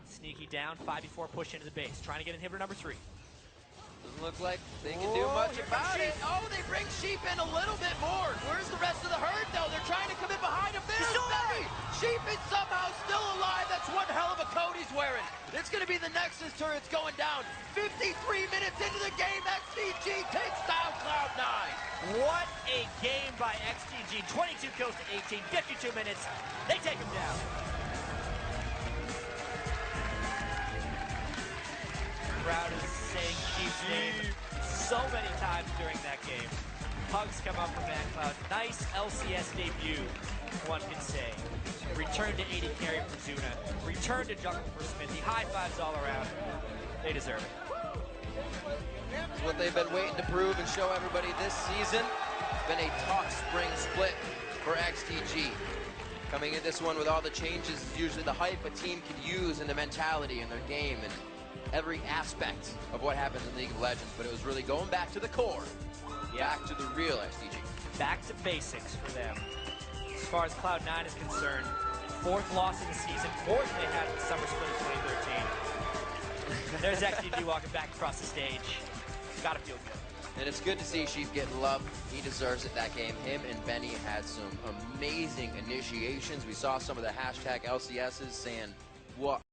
Sneaky down, 5v4 push into the base. Trying to get inhibitor number 3. Doesn't look like they can do much about it. Oh, they bring Sheep in a little bit more. Where's the rest of the herd, though? They're trying to come in behind him. There's Benny! Sheep is somehow still alive. That's one hell of a coat he's wearing. It's going to be the Nexus turrets going down. 53 minutes into the game, XDG takes down Cloud9. What a game by XDG. 22 kills to 18, 52 minutes. They take him down. Crowd is saying Sheep's name so many times during that game. Hugs come up from ManCloud. Nice LCS debut one could say. Return to 80 carry for Zuna. Return to jungle for Smithy. High fives all around. They deserve it. It's what they've been waiting to prove and show everybody this season. It's been a tough spring split for XDG. Coming in this one with all the changes is usually the hype a team can use in the mentality in their game and every aspect of what happens in League of Legends, but it was really going back to the core, back to the real XDG. Back to basics for them. As far as Cloud9 is concerned, 4th loss of the season, 4th they had in the summer split of 2013. There's XDG walking back across the stage. Gotta feel good. And it's good to see Sheep getting love. He deserves it that game. Him and Benny had some amazing initiations. We saw some of the hashtag LCSs saying, what